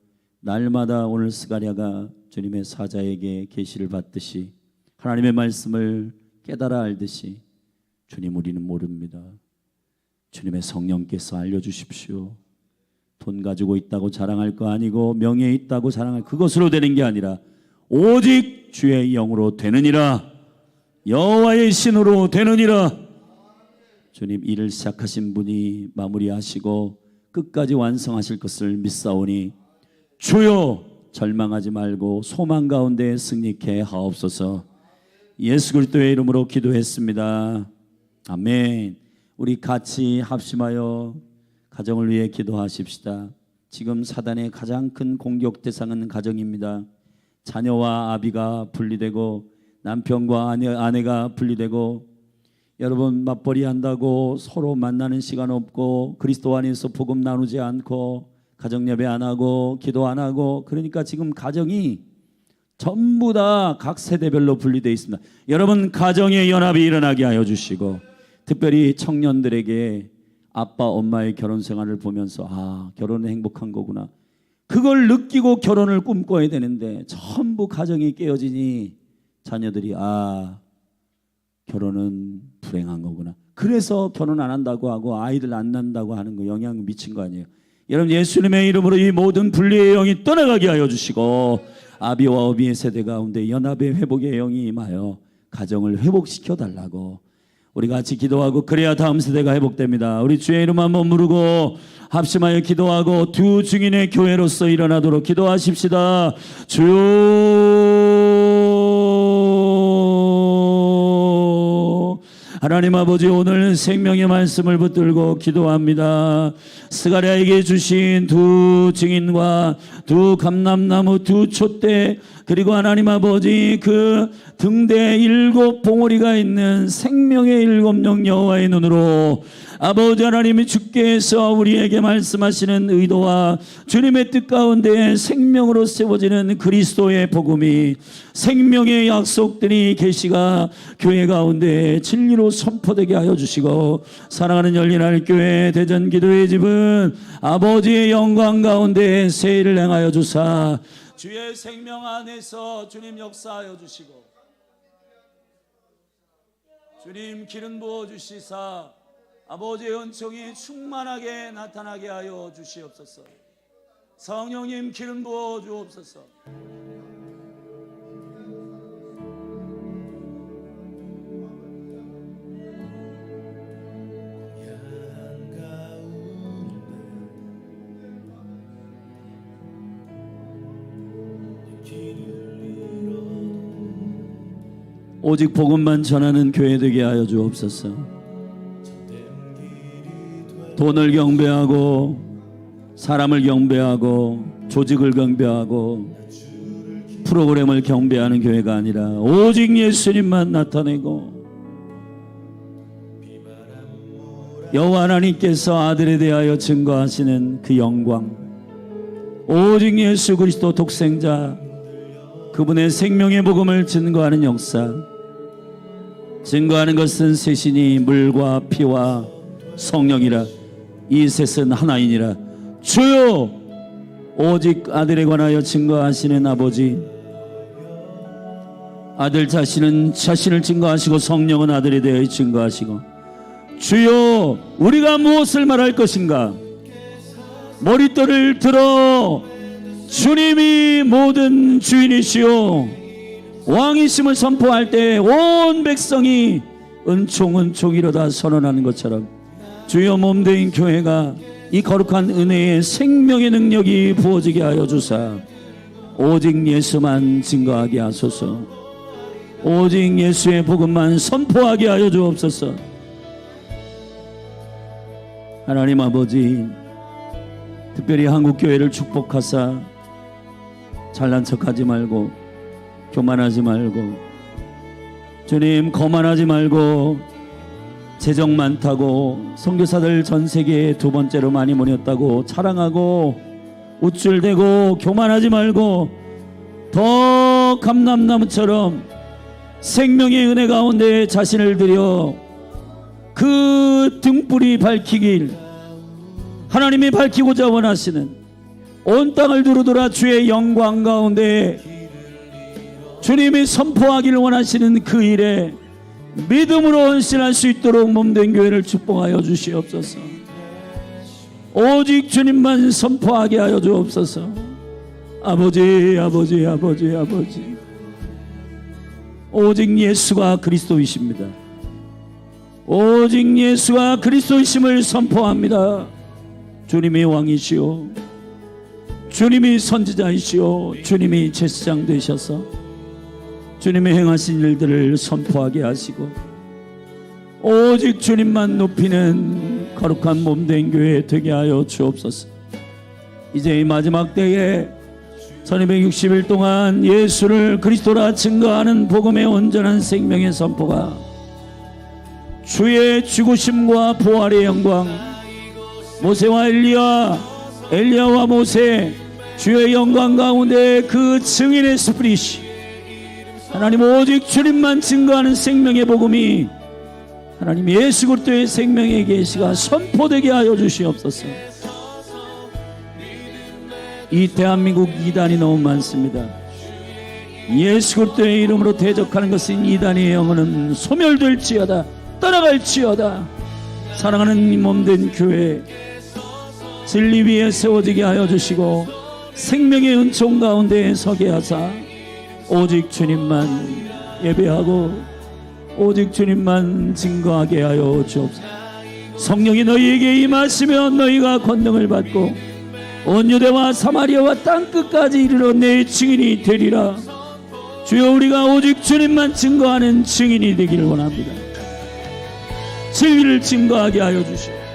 날마다 오늘 스가랴가 주님의 사자에게 계시를 받듯이 하나님의 말씀을 깨달아 알듯이, 주님, 우리는 모릅니다. 주님의 성령께서 알려주십시오. 돈 가지고 있다고 자랑할 거 아니고 명예 있다고 자랑할 그것으로 되는 게 아니라 오직 주의 영으로 되느니라, 여호와의 신으로 되느니라. 주님, 일을 시작하신 분이 마무리하시고 끝까지 완성하실 것을 믿사오니 주여 절망하지 말고 소망 가운데 승리케 하옵소서. 예수 그리스도의 이름으로 기도했습니다. 아멘. 우리 같이 합심하여 가정을 위해 기도하십시다. 지금 사단의 가장 큰 공격 대상은 가정입니다. 자녀와 아비가 분리되고 남편과 아내가 분리되고, 여러분 맞벌이 한다고 서로 만나는 시간 없고 그리스도 안에서 복음 나누지 않고 가정 예배 안 하고 기도 안 하고, 그러니까 지금 가정이 전부 다 각 세대별로 분리되어 있습니다. 여러분, 가정의 연합이 일어나게 하여 주시고, 특별히 청년들에게 아빠 엄마의 결혼 생활을 보면서 아, 결혼은 행복한 거구나, 그걸 느끼고 결혼을 꿈꿔야 되는데 전부 가정이 깨어지니 자녀들이 아, 결혼은 불행한 거구나, 그래서 결혼 안 한다고 하고 아이들 안 낳는다고 하는 거 영향 미친 거 아니에요. 여러분, 예수님의 이름으로 이 모든 분리의 영이 떠나가게 하여 주시고 아비와 어미의 세대 가운데 연합의 회복의 영이 임하여 가정을 회복시켜 달라고 우리 같이 기도하고, 그래야 다음 세대가 회복됩니다. 우리 주의 이름 한번 부르고 합심하여 기도하고 두 증인의 교회로서 일어나도록 기도하십시다. 주여, 하나님 아버지, 오늘 생명의 말씀을 붙들고 기도합니다. 스가랴에게 주신 두 증인과 두 감람나무, 두 촛대, 그리고 하나님 아버지 그 등대에 7 봉우리가 있는 생명의 7령 여호와의 눈으로 아버지 하나님이 주께서 우리에게 말씀하시는 의도와 주님의 뜻 가운데 생명으로 세워지는 그리스도의 복음이, 생명의 약속들이 계시가 교회 가운데 진리로 선포되게 하여 주시고, 사랑하는 열린할 교회 대전 기도의 집은 아버지의 영광 가운데 새 일을 행하여 주사 주의 생명 안에서 주님 역사하여 주시고, 주님 기름 부어 주시사 아버지의 은총이 충만하게 나타나게 하여 주시옵소서. 성령님 기름 부어 주옵소서. 오직 복음만 전하는 교회 되게 하여 주옵소서. 돈을 경배하고 사람을 경배하고 조직을 경배하고 프로그램을 경배하는 교회가 아니라 오직 예수님만 나타내고 여호와 하나님께서 아들에 대하여 증거하시는 그 영광, 오직 예수 그리스도 독생자 그분의 생명의 복음을 증거하는 역사, 증거하는 것은 셋이니 물과 피와 성령이라, 이 셋은 하나이니라. 주여, 오직 아들에 관하여 증거하시는 아버지, 아들 자신은 자신을 증거하시고 성령은 아들에 대하여 증거하시고, 주여, 우리가 무엇을 말할 것인가? 머릿돌을 들어 주님이 모든 주인이시오 왕이심을 선포할 때 온 백성이 은총이로다 선언하는 것처럼, 주여, 몸된 교회가 이 거룩한 은혜의 생명의 능력이 부어지게 하여 주사 오직 예수만 증거하게 하소서. 오직 예수의 복음만 선포하게 하여 주옵소서. 하나님 아버지, 특별히 한국교회를 축복하사 잘난 척하지 말고 교만하지 말고, 주님, 거만하지 말고, 재정 많다고 선교사들 전 세계에 두 번째로 많이 모였다고 자랑하고 우쭐대고 교만하지 말고, 더 감람나무처럼 생명의 은혜 가운데 자신을 들여 그 등불이 밝히길, 하나님이 밝히고자 원하시는 온 땅을 두루돌아 주의 영광 가운데 주님이 선포하기를 원하시는 그 일에 믿음으로 헌신할 수 있도록 몸된 교회를 축복하여 주시옵소서. 오직 주님만 선포하게 하여 주옵소서. 아버지, 아버지, 아버지, 아버지, 오직 예수가 그리스도이십니다. 오직 예수가 그리스도이심을 선포합니다. 주님이 왕이시오, 주님이 선지자이시오, 주님이 제사장 되셔서 주님의 행하신 일들을 선포하게 하시고, 오직 주님만 높이는 거룩한 몸된 교회 되게 하여 주옵소서. 이제 이 마지막 때에 1260일 동안 예수를 그리스도라 증거하는 복음의 온전한 생명의 선포가 주의 죽으심과 부활의 영광, 모세와 엘리야와 모세, 주의 영광 가운데 그 증인의 스프릿이, 하나님 오직 주님만 증거하는 생명의 복음이 하나님 예수 그리스도의 생명의 계시가 선포되게 하여 주시옵소서. 이 대한민국 이단이 너무 많습니다. 예수 그리스도의 이름으로 대적하는 것은 이단의 영혼은 소멸될지어다, 떠나갈지어다. 사랑하는 몸된 교회, 진리 위에 세워지게 하여 주시고 생명의 은총 가운데 서게 하사 오직 주님만 예배하고 오직 주님만 증거하게 하여 주옵소서. 성령이 너희에게 임하시면 너희가 권능을 받고 온 유대와 사마리아와 땅끝까지 이르러 내 증인이 되리라. 주여, 우리가 오직 주님만 증거하는 증인이 되기를 원합니다. 진리를 증거하게 하여 주시옵소서.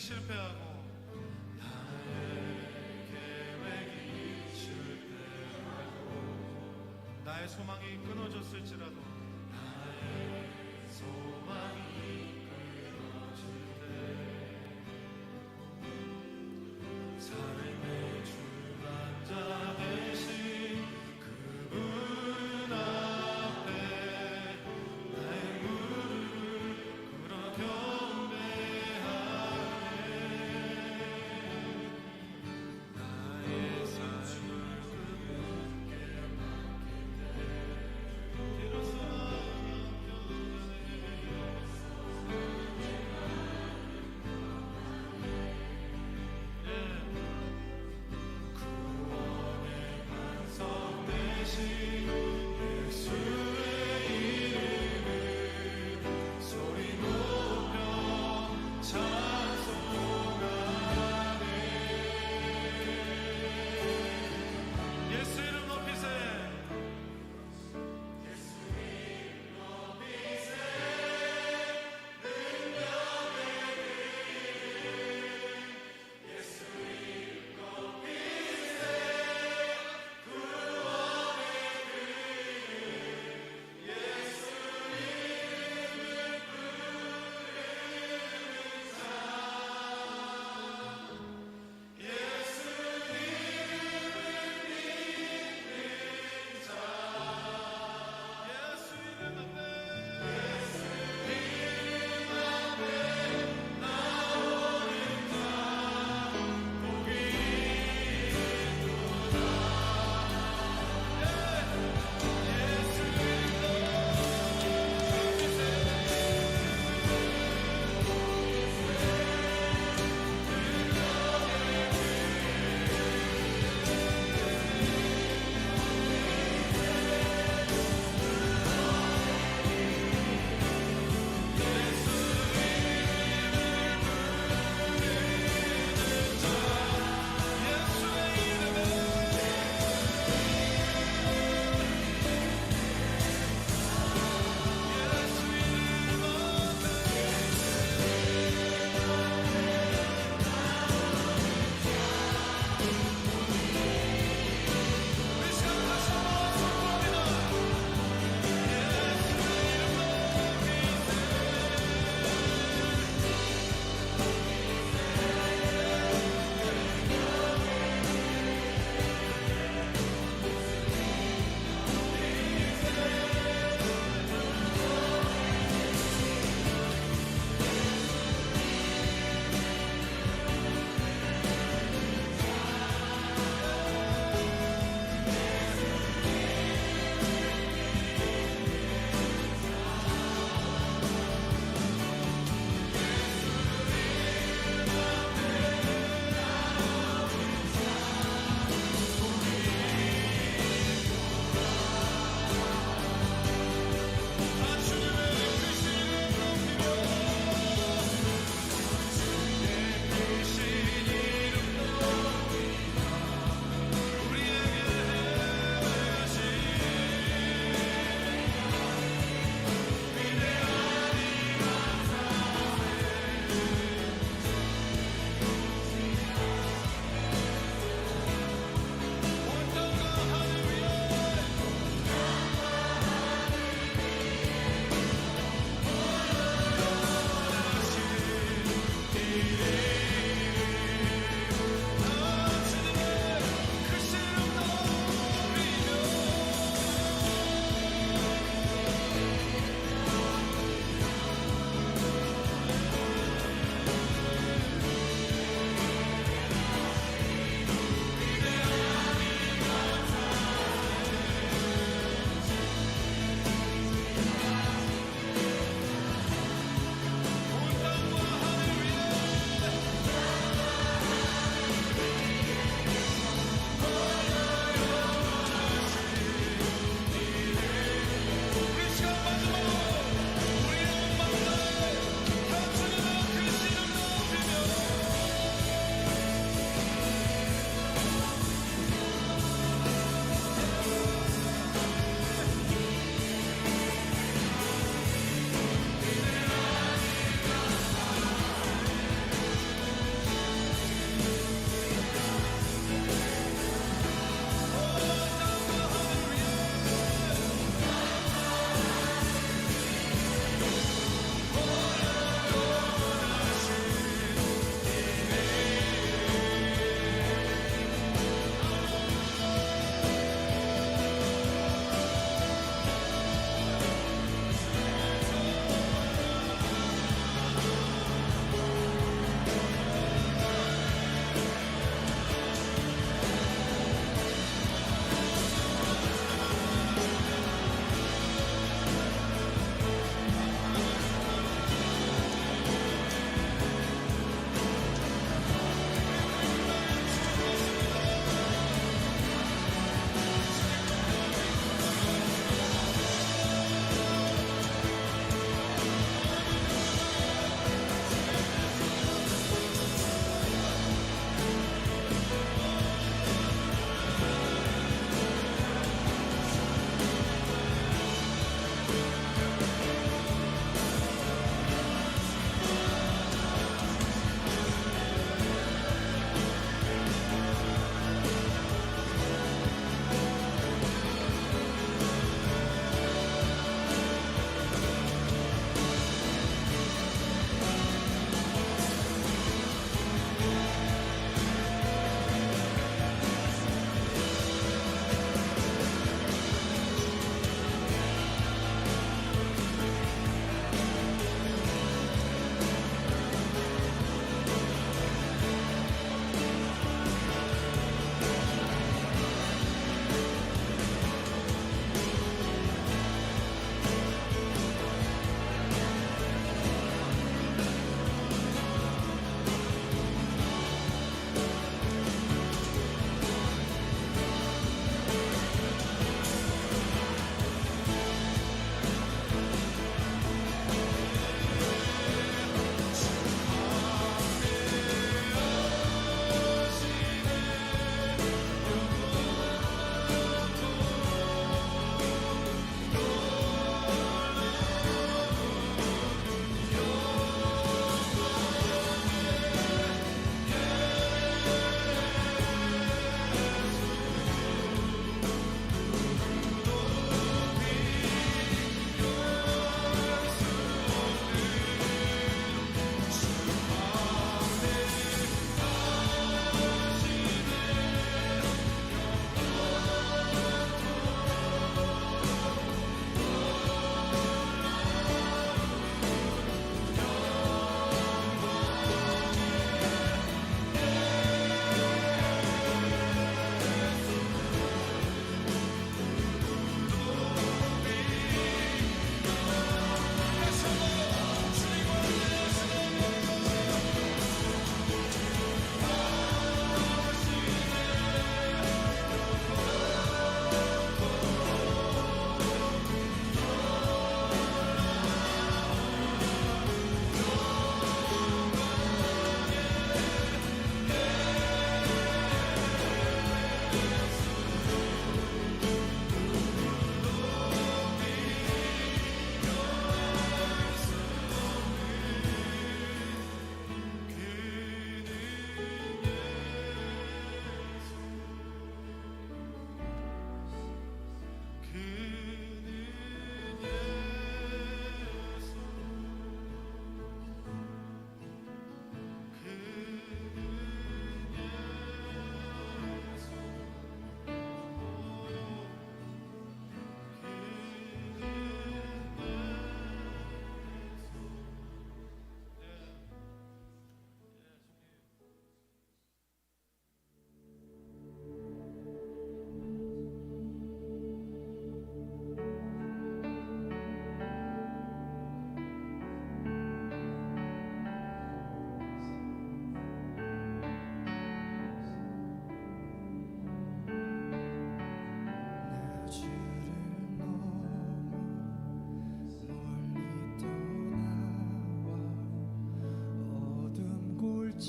실패하고 나의 계획이 실패하고 나의 소망이 끊어졌을지라도 나의 소망이 끊어질 때 삶의 주관자 되신 그분 앞에 나의 무릎을 꿇어 경배하네. 나의 삶을 그분께 맡길 때 비로소 구원의 반석 되신 예수의 이름을 소리 높여 찬송하네. 예수 이름 높이세. 예수 이름 높이세. 능력의 그이름 예수 이름 높이세. 구원의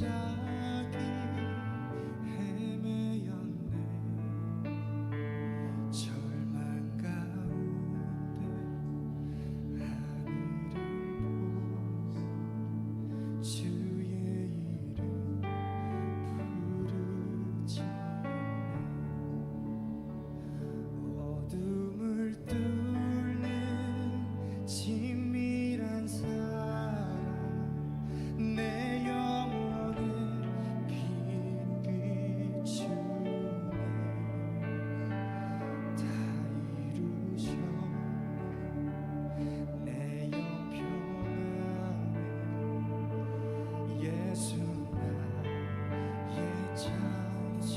무작위 헤매였네. 절망 가운데 하늘을 보고 주의 이름 부르짖네. 어둠을 뚫는 친밀한 사랑 내 영혼에 빛 비추네. 다 이루셨네. 내 형편안에 예수 나의 장소.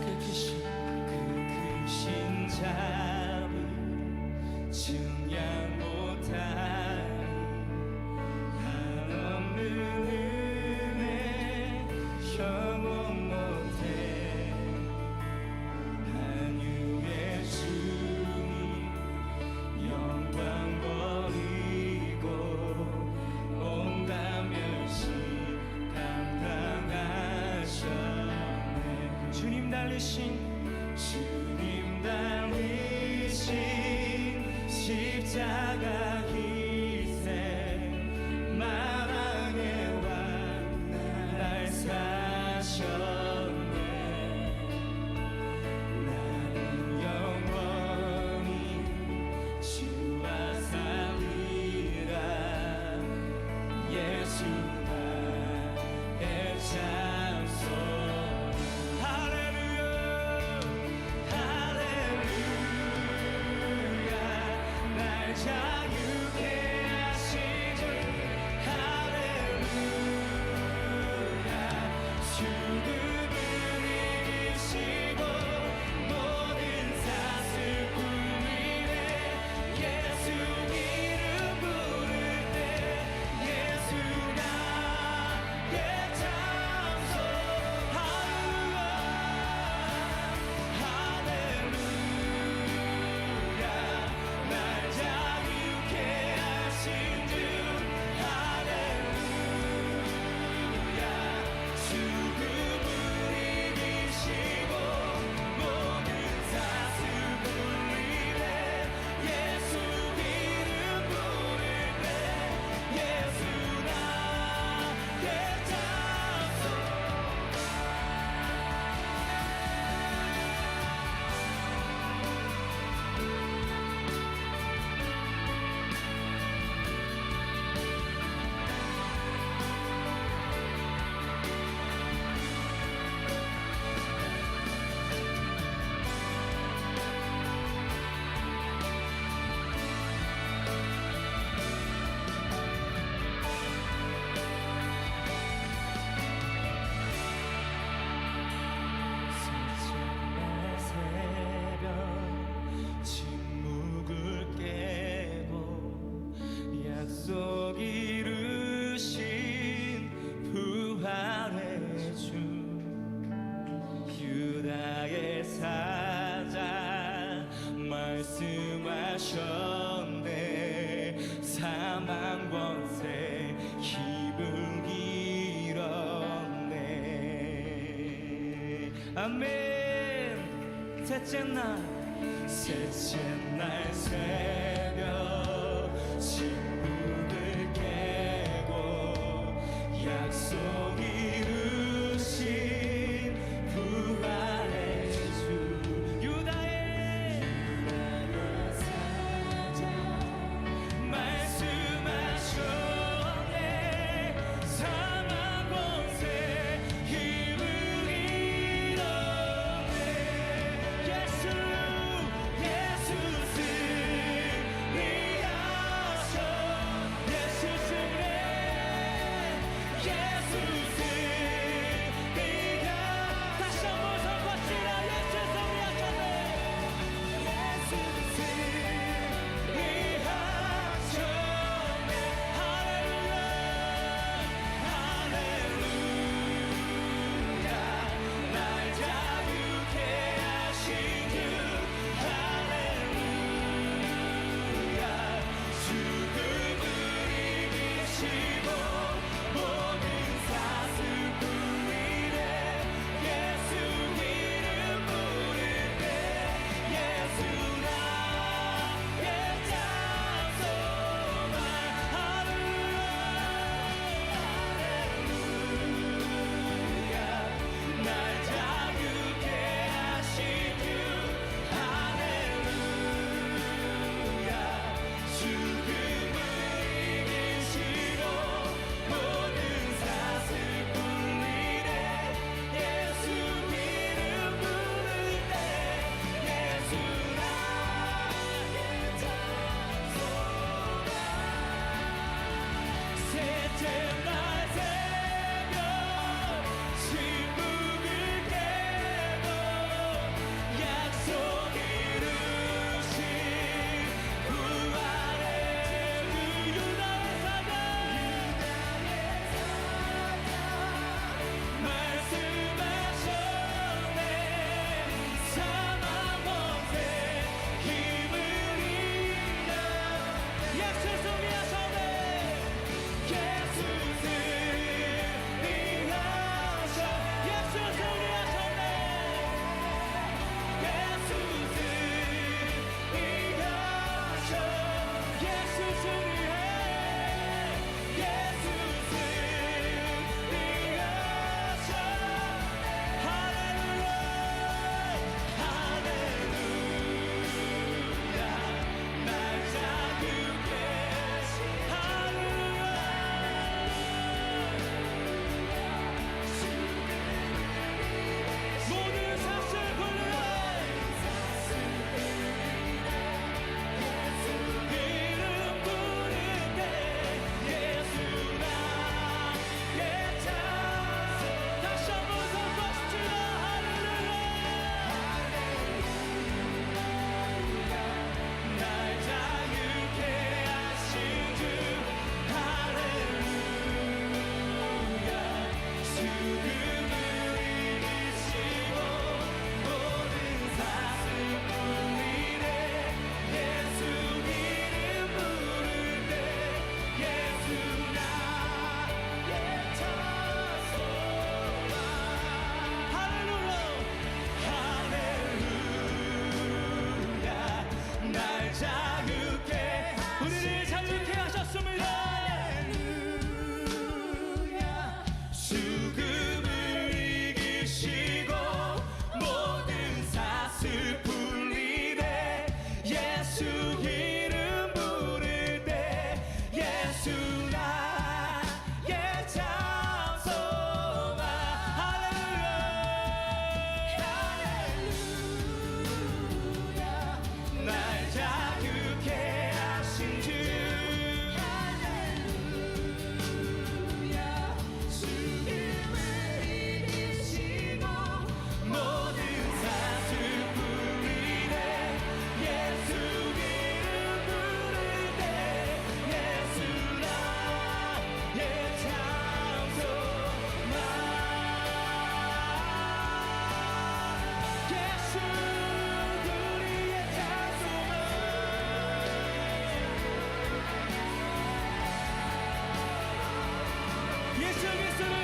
그 크신 자비 증량 못하리. 한없는 은혜 형언 못해. 한유의 주님 영광 버리고 온갖 멸시 감당하셨네. 주님 달리신 십자가 희생 마랑의 왕 날 사셨네. 나는 영원히 주와 살리라. 예수 나의 장소. 할렐루야 할렐루야. 날 자유케 하신 주 할렐루야. 죽음을 이기시고 모든 사슬 풀리네. 예수 이름 부를 때 예수 나의 장소. 할렐루야 할렐루야. 날 자유케 하신 주 할렐루야. 죽음을 이기시고 모든 사슬 풀리네. 예수 이름 부를 때 예수 나의 장소. 날 새벽 침묵을 깨고 약속 이루신 부활의 주 유다의 사자 말씀하셨네. 사망 권세 힘을 잃었네. 아멘. 셋째 날 새벽 침묵을 깨고 약속 이루신 부활의 주 유다의 사자 말씀하셨네. 사망 권세 힘을 잃었네. 예수 승리하셨네.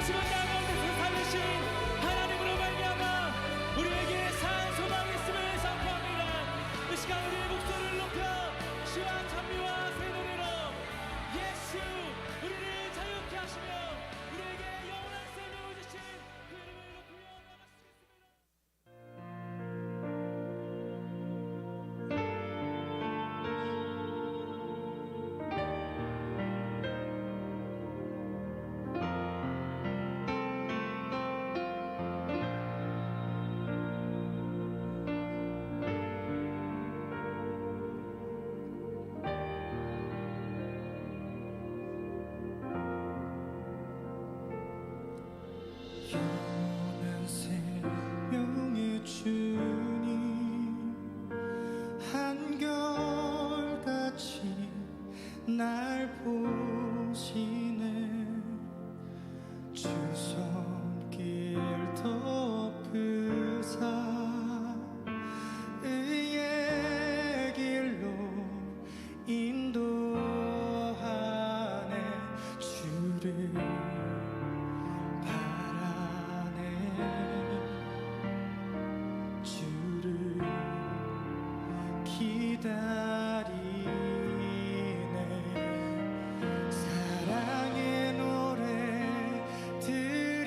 죽은 자 가운데서 살리신 하나님으로 말미암아 우리에게 산 소망이 있음을 선포합니다. 이 시간 우리의 목소리를 높여 시와 찬미와 새 노래로 예수 우리를 자유케 하시며 우리에게 영원한 생명을 주신 그 이름을 높이며 나가시겠습니다. 영원한 생명의 주님 한결같이 날 보시네 주 손길 덮으사 의의 길로 인도하네 주를 바라네 주를 기다리네 사랑의 노래 드리리라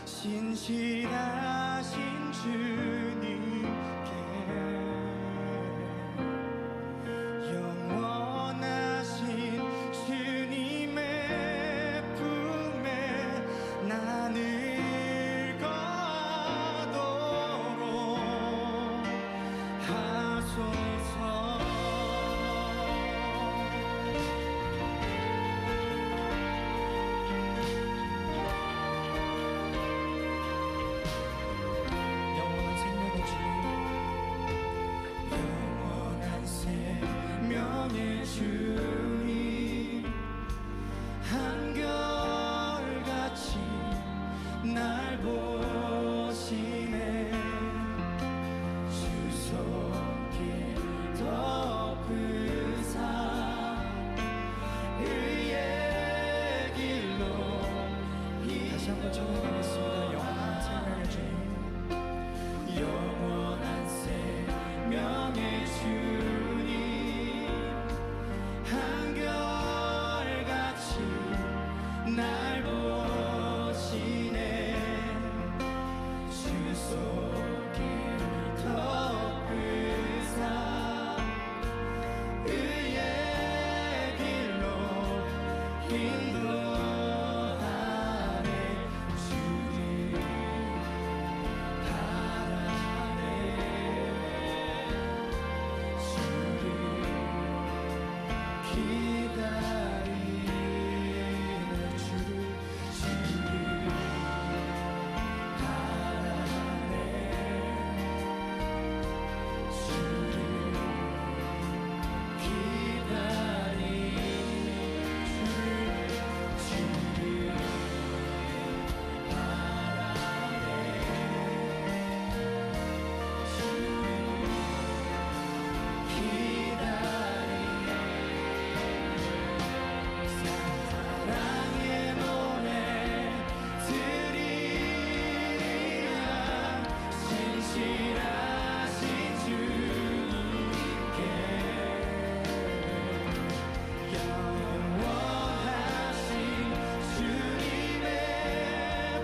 신실